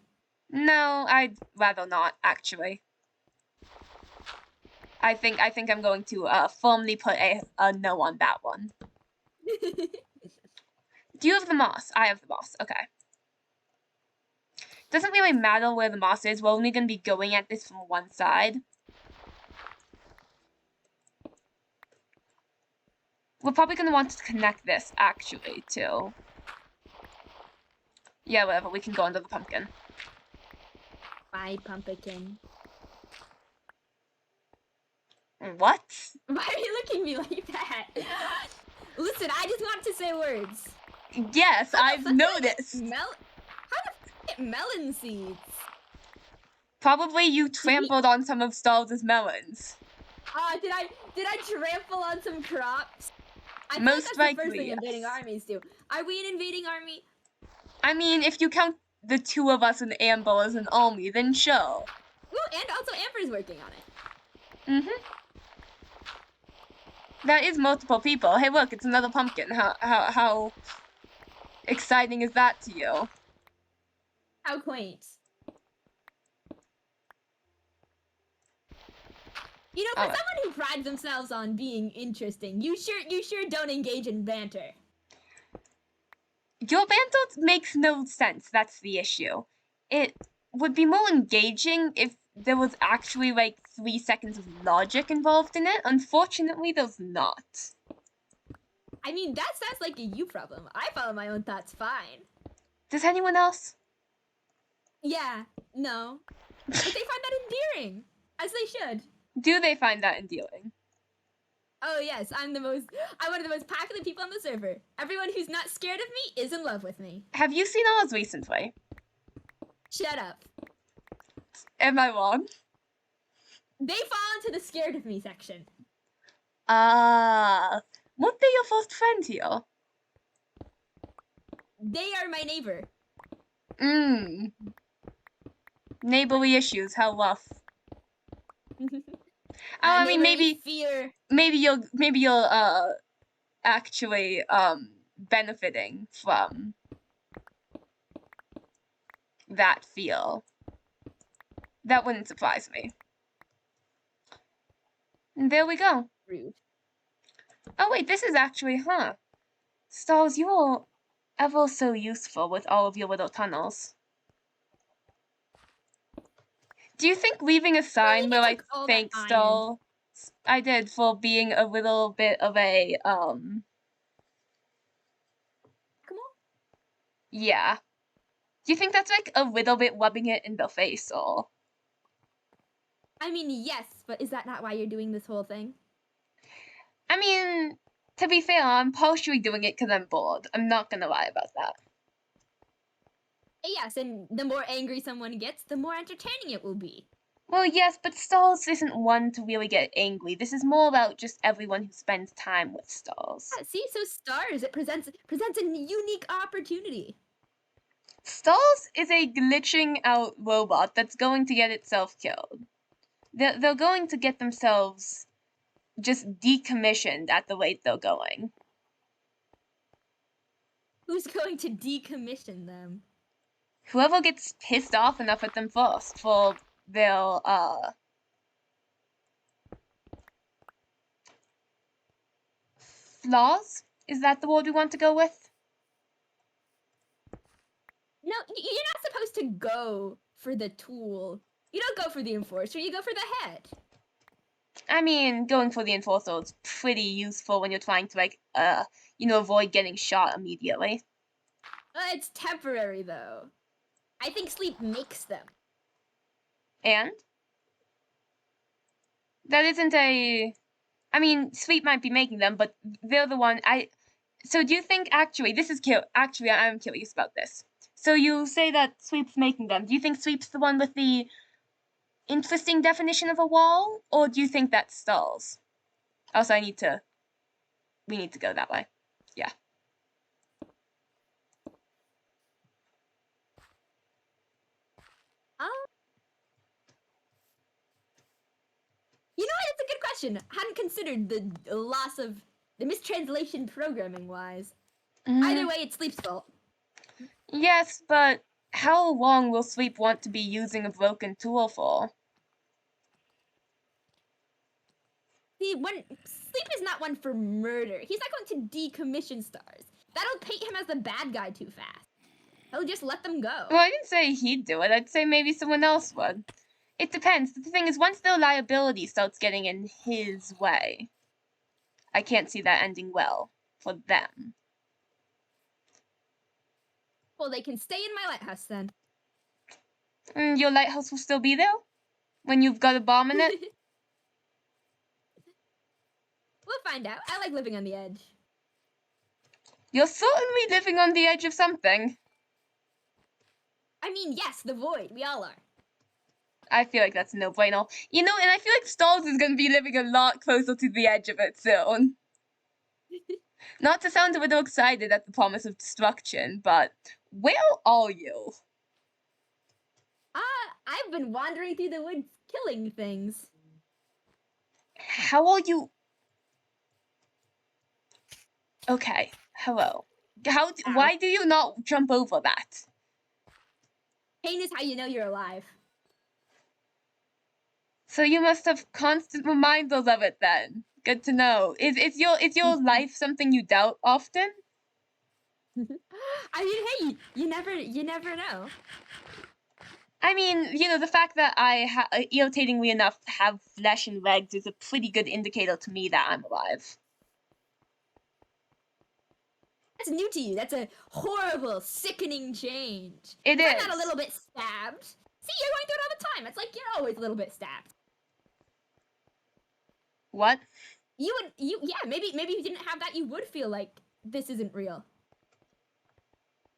No, I'd rather not, actually. I think I'm going to firmly put a no on that one. Do you have the moss? I have the moss. Okay. Doesn't really matter where the moss is. We're only going to be going at this from one side. We're probably going to want to connect this, actually, too. Yeah, whatever. We can go under the pumpkin. My pumpkin. What? Why are you looking at me like that? Listen, I just want to say words. Yes, I've noticed. How the get melon seeds? Probably you trampled on some of Stars' melons. Did I trample on some crops? I feel Most like that's the first likely, thing yes. invading armies do. Are we an invading army? I mean, if you count the two of us and Amber as an army, then sure. Ooh, and also Amber's working on it. Mm-hmm. That is multiple people. Hey, look, it's another pumpkin. How exciting is that to you? How quaint. You know, for someone who prides themselves on being interesting, you sure don't engage in banter. Your banter makes no sense. That's the issue. It would be more engaging if there was actually like 3 seconds of logic involved in it. Unfortunately, there's not. I mean, that sounds like a you problem. I follow my own thoughts fine. Does anyone else? Yeah, no. But they find that endearing, as they should. Do they find that endearing? Oh yes, I'm one of the most popular people on the server. Everyone who's not scared of me is in love with me. Have you seen ours recently? Shut up. Am I wrong? They fall into the scared of me section. Weren't they your first friend here? They are my neighbor. Neighborly issues, how rough. I mean, maybe you're actually benefiting from that feel. That wouldn't surprise me. And there we go. Rude. Oh wait, this is actually, Stars, you are ever so useful with all of your little tunnels. Do you think leaving a sign where I thank Stars, I did, for being a little bit of a, Come on. Yeah. Do you think that's like a little bit rubbing it in the face, or? I mean, yes, but is that not why you're doing this whole thing? I mean, to be fair, I'm partially doing it because I'm bored. I'm not gonna lie about that. Yes, and the more angry someone gets, the more entertaining it will be. Well, yes, but Stars isn't one to really get angry. This is more about just everyone who spends time with Stars. Yeah, see, so Stars, it presents a unique opportunity. Stars is a glitching out robot that's going to get itself killed. They're going to get themselves just decommissioned at the rate they're going. Who's going to decommission them? Whoever gets pissed off enough at them first for their, flaws? Is that the word we want to go with? No, you're not supposed to go for the tool. You don't go for the enforcer, you go for the head. I mean, going for the enforcer is pretty useful when you're trying to, like, avoid getting shot immediately. It's temporary, though. I think sleep makes them. And? That isn't a... I mean, sleep might be making them, but they're the one... So do you think, actually, I'm curious about this. So you say that sleep's making them. Do you think sleep's the one with the interesting definition of a wall? Or do you think that Stars? Also, we need to go that way. Yeah. You know what? It's a good question. I hadn't considered the loss of The mistranslation programming-wise. Mhm. Either way, it's Sleep's fault. Yes, but how long will Sleep want to be using a broken tool for? See, Sleep is not one for murder. He's not going to decommission stars. That'll paint him as the bad guy too fast. He'll just let them go. Well, I didn't say he'd do it. I'd say maybe someone else would. It depends. The thing is, once their liability starts getting in his way, I can't see that ending well for them. Well, they can stay in my lighthouse then. Your lighthouse will still be there? When you've got a bomb in it? We'll find out. I like living on the edge. You're certainly living on the edge of something. I mean, yes, the void. We all are. I feel like that's a no-brainer. You know, and I feel like Stars is going to be living a lot closer to the edge of it soon. Not to sound a little excited at the promise of destruction, but where are you? I've been wandering through the woods killing things. How are you? Okay, hello. Why do you not jump over that? Pain is how you know you're alive. So you must have constant reminders of it then. Good to know. Is your life something you doubt often? I mean, hey, you never know. I mean, you know, the fact that I irritatingly enough have flesh and legs is a pretty good indicator to me that I'm alive. That's new to you. That's a horrible, sickening change. It I'm is. not a little bit stabbed. See, you're going through it all the time. It's like you're always a little bit stabbed. What? Yeah, maybe if you didn't have that, you would feel like this isn't real.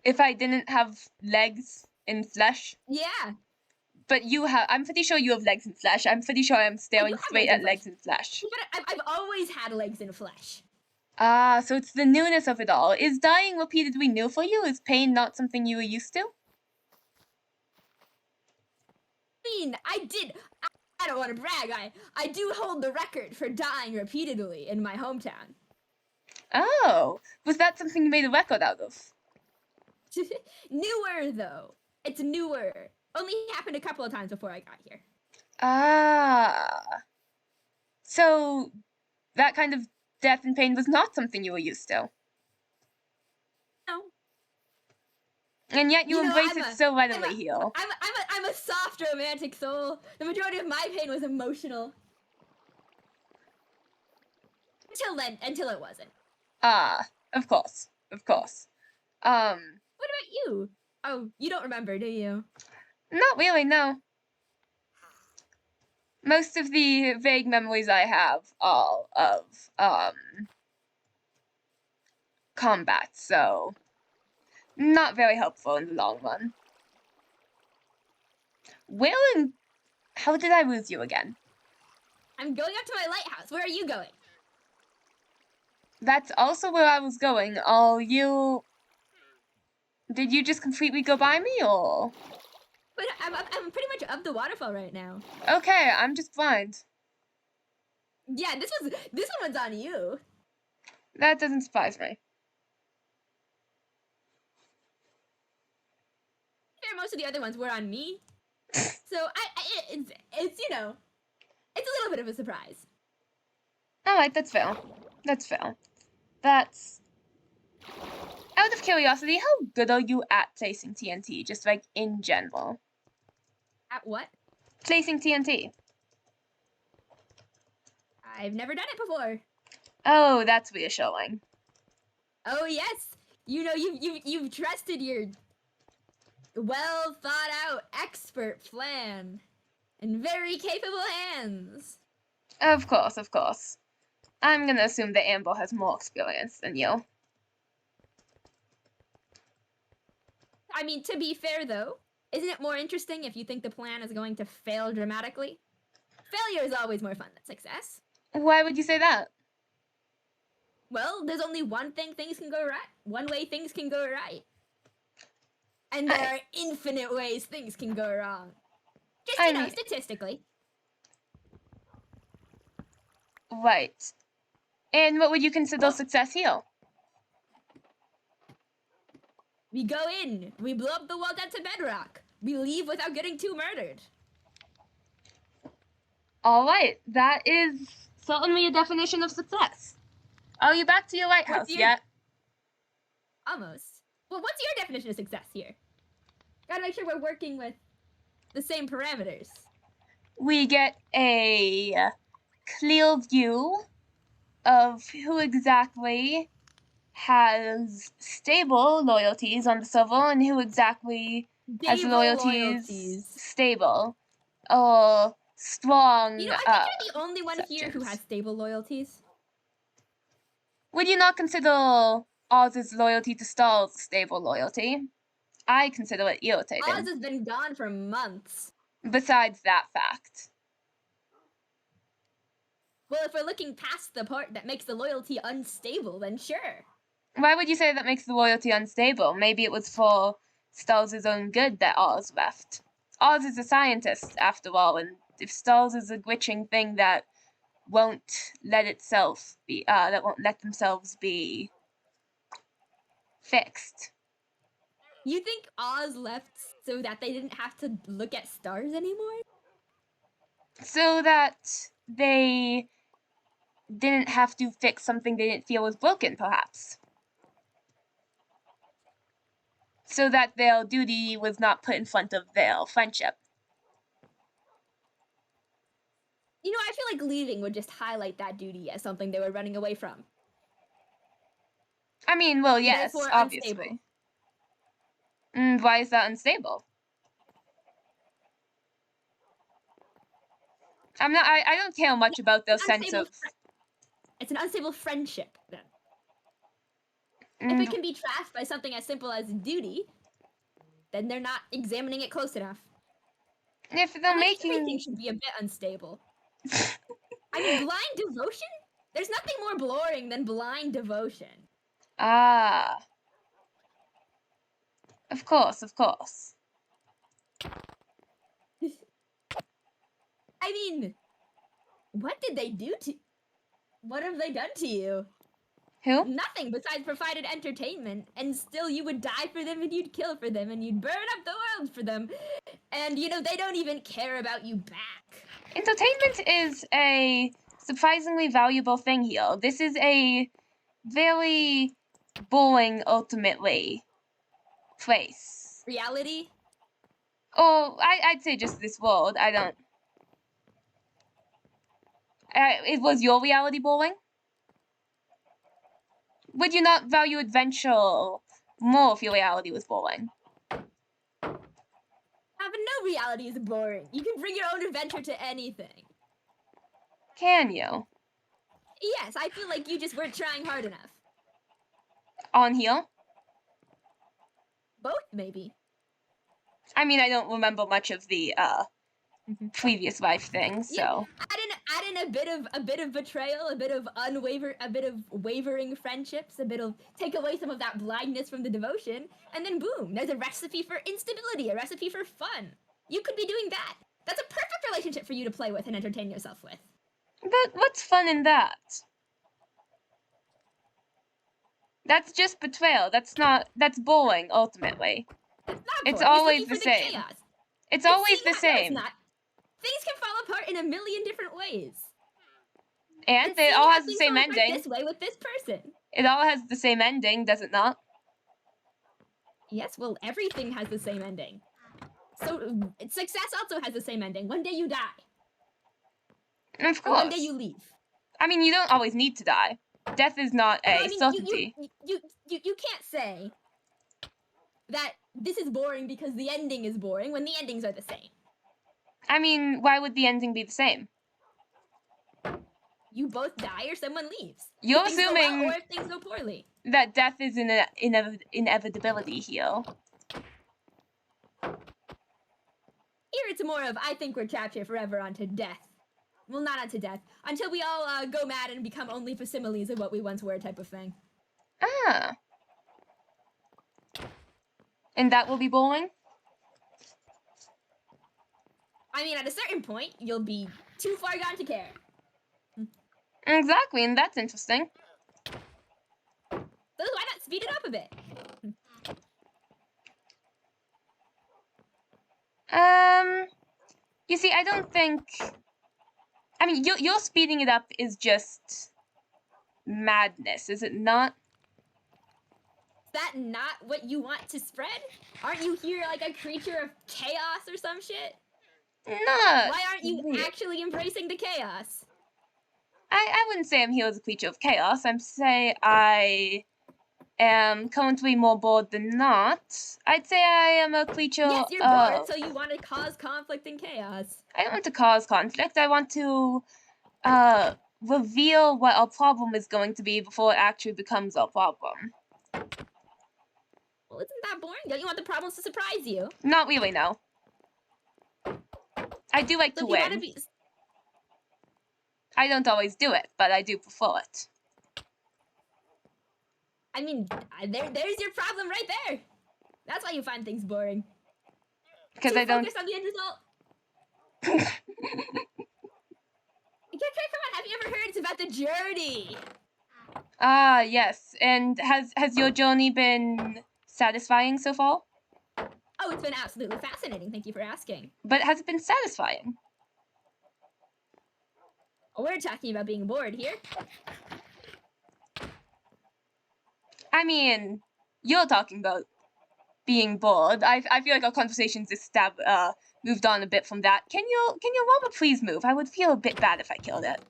If I didn't have legs and flesh? Yeah. But you have, I'm pretty sure you have legs and flesh. I'm pretty sure I'm staring straight at legs and flesh. But I've always had legs and flesh. Ah, so it's the newness of it all. Is dying repeatedly new for you? Is pain not something you were used to? I mean, I don't want to brag. I do hold the record for dying repeatedly in my hometown. Oh, was that something you made a record out of? Newer, though. It's newer. Only happened a couple of times before I got here. Ah. So, that kind of death and pain was not something you were used to. No. And yet you embrace it so readily here. I'm a soft romantic soul. The majority of my pain was emotional. Until it wasn't. Ah, of course. Of course. What about you? Oh, you don't remember, do you? Not really, no. Most of the vague memories I have are of, combat, so not very helpful in the long run. How did I lose you again? I'm going up to my lighthouse. Where are you going? That's also where I was going. Did you just completely go by me, or? But I'm pretty much up the waterfall right now. Okay, I'm just blind. Yeah, this one was on you. That doesn't surprise me. Most of the other ones were on me. So it's you know, it's a little bit of a surprise. Alright, that's fair. That's fair. That's... Out of curiosity, how good are you at placing TNT, just like in general? At what? Placing TNT. I've never done it before. Oh, that's reassuring. Oh yes, you know you've trusted your well thought out expert plan in very capable hands. Of course, of course. I'm gonna assume that Amber has more experience than you. I mean, to be fair though, isn't it more interesting if you think the plan is going to fail dramatically? Failure is always more fun than success. Why would you say that? Well, there's only one thing things can go right. One way things can go right. And there are infinite ways things can go wrong. Just, you know, statistically. Right. And what would you consider success here? We go in, we blow up the wall down to bedrock. We leave without getting too murdered. Alright, that is certainly a definition of success. Are you back to your lighthouse yet? Almost. Well, what's your definition of success here? Gotta make sure we're working with the same parameters. We get a clear view of who exactly has stable loyalties on the server and who exactly has Stable loyalties stable or strong. You know, I think you're the only one here who sections. has stable loyalties. Would you not consider Oz's loyalty to Star's stable loyalty? I consider it irritating. Oz has been gone for months. Besides that fact. Well, if we're looking past the part that makes the loyalty unstable, then sure. Why would you say that makes the loyalty unstable? Maybe it was for Stars' own good that Oz left. Oz is a scientist, after all, and if Stars is a glitching thing that won't let itself be, that won't let themselves be fixed. You think Oz left so that they didn't have to look at stars anymore? So that they didn't have to fix something they didn't feel was broken, perhaps. So that their duty was not put in front of their friendship. You know, I feel like leaving would just highlight that duty as something they were running away from. I mean, well, yes, therefore obviously. Why is that unstable? I don't care much about their sense of... It's an unstable friendship, then. If it can be trashed by something as simple as duty, then they're not examining it close enough. If they're making... Everything should be a bit unstable. I mean, blind devotion? There's nothing more boring than blind devotion. Ah. Of course, of course. I mean, what did they do to... What have they done to you? Who? Nothing besides provided entertainment, and still you would die for them and you'd kill for them and you'd burn up the world for them. And, you know, they don't even care about you back. Entertainment is a surprisingly valuable thing here. This is a very boring, ultimately, place. Reality? Oh, I'd say just this world. I don't... it was your reality boring? Would you not value adventure more if your reality was boring? But no reality is boring. You can bring your own adventure to anything. Can you? Yes, I feel like you just weren't trying hard enough. On here? Both, maybe. I mean, I don't remember much of the, previous life things, so... Add in a bit of betrayal, a bit of wavering friendships, take away some of that blindness from the devotion, and then boom, there's a recipe for instability, a recipe for fun. You could be doing that. That's a perfect relationship for you to play with and entertain yourself with. But what's fun in that? That's just betrayal. That's boring, ultimately. It's not boring. It's always the same. Chaos. It's always the same. No, it's not. Things can fall apart in a million different ways. And it all has the same ending. This way with this person. It all has the same ending, does it not? Yes, well, everything has the same ending. So, success also has the same ending. One day you die. Of course. Or one day you leave. I mean, you don't always need to die. Death is not a certainty. You can't say that this is boring because the ending is boring when the endings are the same. I mean, why would the ending be the same? You both die or someone leaves. You're assuming well, or if things go poorly. That death is an inevitability here. Here it's more of, I think we're trapped here forever onto death. Well, not onto death. Until we all go mad and become only facsimiles of what we once were type of thing. Ah. And that will be boring? I mean, at a certain point, you'll be too far gone to care. Exactly, and that's interesting. So why not speed it up a bit? You see, I don't think. I mean, your speeding it up is just madness, is it not? Is that not what you want to spread? Aren't you here like a creature of chaos or some shit? Not Why aren't you really. actually embracing the chaos? I wouldn't say I'm here as a creature of chaos. I'm say I am currently more bored than not. I'd say I am a creature Yes, you're bored, of. so you want to cause conflict and chaos. I don't want to cause conflict. I want to reveal what our problem is going to be before it actually becomes our problem. Well, isn't that boring? Don't you want the problems to surprise you? Not really, no. I do like So to if you want to win. be, I don't always do it, but I do prefer it. I mean, there's your problem right there. That's why you find things boring. Because Too I don't. focused on the end result. Come on, have you ever heard? It's about the journey. Ah, yes. And has your journey been satisfying so far? Oh, it's been absolutely fascinating. Thank you for asking. But has it been satisfying? Oh, we're talking about being bored here. I mean, you're talking about being bored. I feel like our conversations moved on a bit from that. Can your llama please move? I would feel a bit bad if I killed it.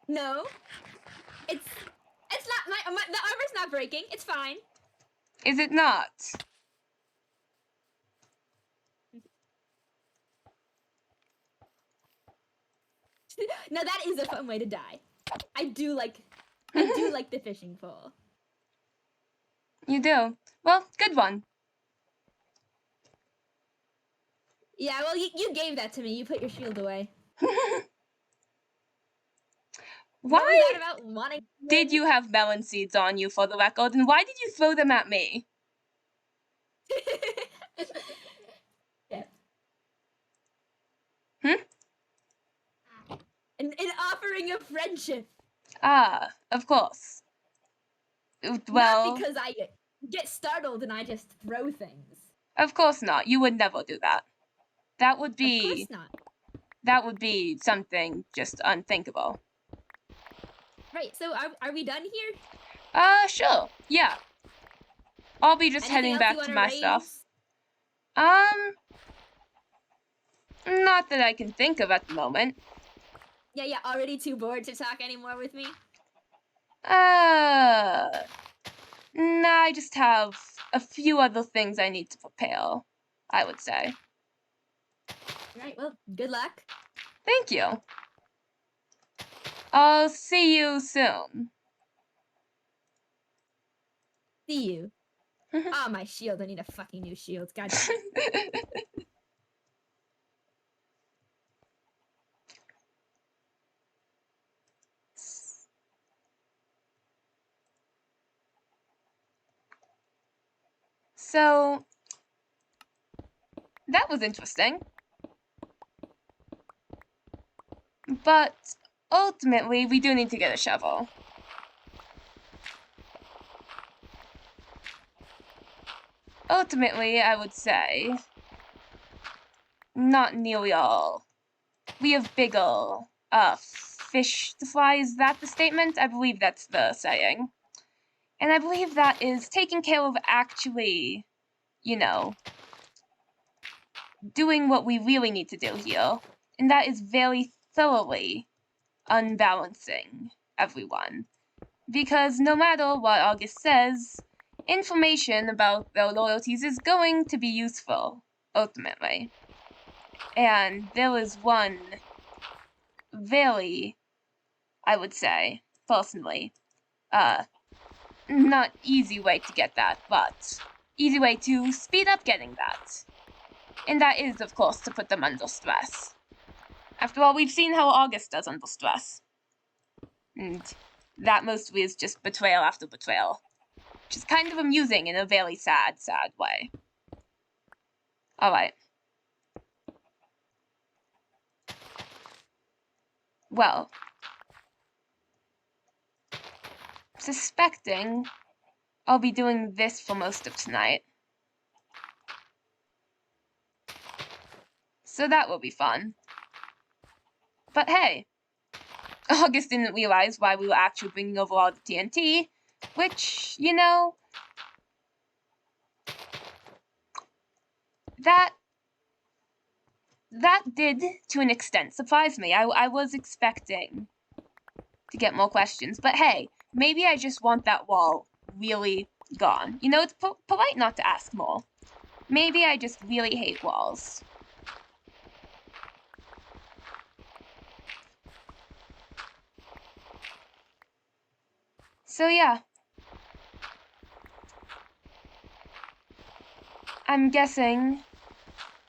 No, it's not the armor's not breaking. It's fine. Is it not? Now that is a fun way to die. I do like the fishing pole. You do. Well, good one. Yeah, well, you gave that to me. You put your shield away. What was Why that about wanting to did win? you have melon seeds on you, for the record, and why did you throw them at me? Yeah. Hmm? An offering of friendship. Ah, of course. Well, Not because I get startled and I just throw things. of course not. You would never do that. That would Of course be not. something just unthinkable. Right, so are we done here? Sure. Yeah. I'll be just Anything heading else you back want to to my raise? stuff. Not that I can think of at the moment. Yeah, already too bored to talk anymore with me? Nah, I just have a few other things I need to prepare, I would say. Right, well, good luck. Thank you. I'll see you soon. See you. Ah, my shield. I need a fucking new shield. God damn it. So, that was interesting. But ultimately, we do need to get a shovel. Ultimately, I would say, not nearly all. We have bigger fish to fry. Is that the statement? I believe that's the saying. And I believe that is taking care of actually, doing what we really need to do here. And that is very thoroughly unbalancing everyone. Because no matter what August says, information about their loyalties is going to be useful, ultimately. And there is one very, I would say, personally, not easy way to get that, but easy way to speed up getting that. And that is, of course, to put them under stress. After all, we've seen how August does under stress. And that mostly is just betrayal after betrayal. Which is kind of amusing in a very sad, sad way. Alright. Well, suspecting I'll be doing this for most of tonight. So that will be fun. But hey, August didn't realize why we were actually bringing over all the TNT, which, you know, that did, to an extent, surprise me. I was expecting to get more questions, but hey, maybe I just want that wall really gone. You know, it's polite not to ask more. Maybe I just really hate walls. So yeah. I'm guessing,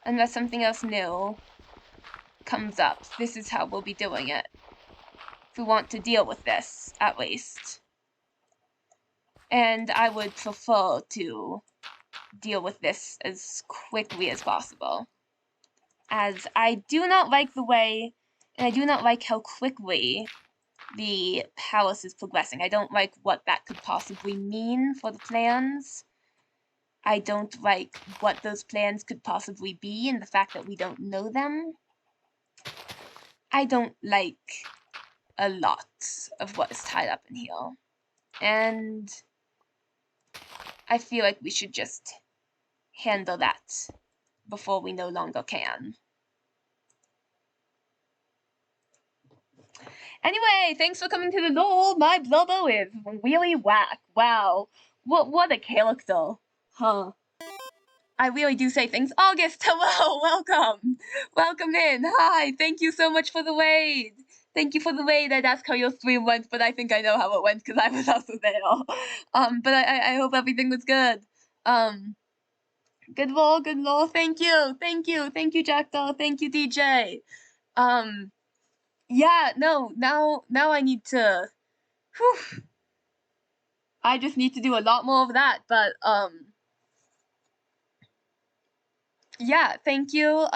unless something else new comes up, this is how we'll be doing it. If we want to deal with this, at least. And I would prefer to deal with this as quickly as possible. As I do not like the way, and I do not like how quickly the palace is progressing. I don't like what that could possibly mean for the plans. I don't like what those plans could possibly be and the fact that we don't know them. I don't like a lot of what is tied up in here. And I feel like we should just handle that before we no longer can. Anyway, thanks for coming to the door. My blubber is really whack. Wow. What a character. Huh. I really do say things. August, hello, welcome. Welcome in. Hi, thank you so much for the raid. Thank you for the raid. I'd ask how your stream went, but I think I know how it went because I was also there. But I hope everything was good. Good lore. Thank you, Jackdaw. Thank you, DJ. Yeah, no, now I need to. Whew. I just need to do a lot more of that, but yeah, thank you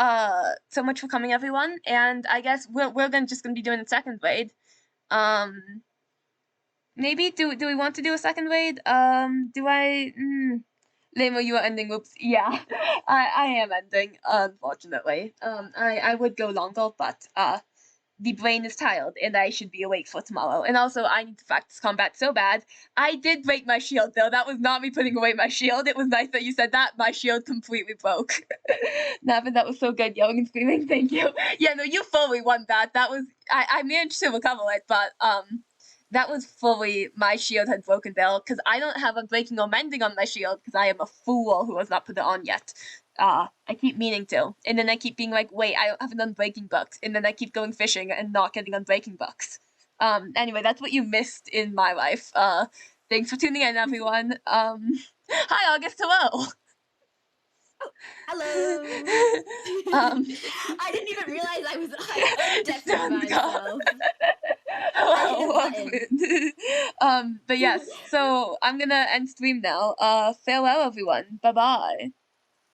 so much for coming, everyone. And I guess we're just gonna be doing the second raid. Maybe do we want to do a second raid? Do I? Lamo, you are ending. Whoops. Yeah, I am ending. Unfortunately. I would go longer, but the brain is tired and I should be awake for tomorrow. And also, I need to practice combat so bad. I did break my shield, though. That was not me putting away my shield. It was nice that you said that. My shield completely broke. Navn, that was so good, yelling and screaming. Thank you. Yeah, no, you fully won that. That was... I managed to recover it, but, that was fully my shield had broken there, because I don't have a breaking or mending on my shield, because I am a fool who has not put it on yet. I keep meaning to, and then I keep being like, wait, I don't have an unbreaking book, and then I keep going fishing and not getting unbreaking books. Anyway, that's what you missed in my life. Thanks for tuning in, everyone. Hi, August, hello! Hello. I didn't even realize I was undeafened myself. Hello, I hit a welcome. But yes, so I'm gonna end stream now. Farewell, everyone. Bye-bye.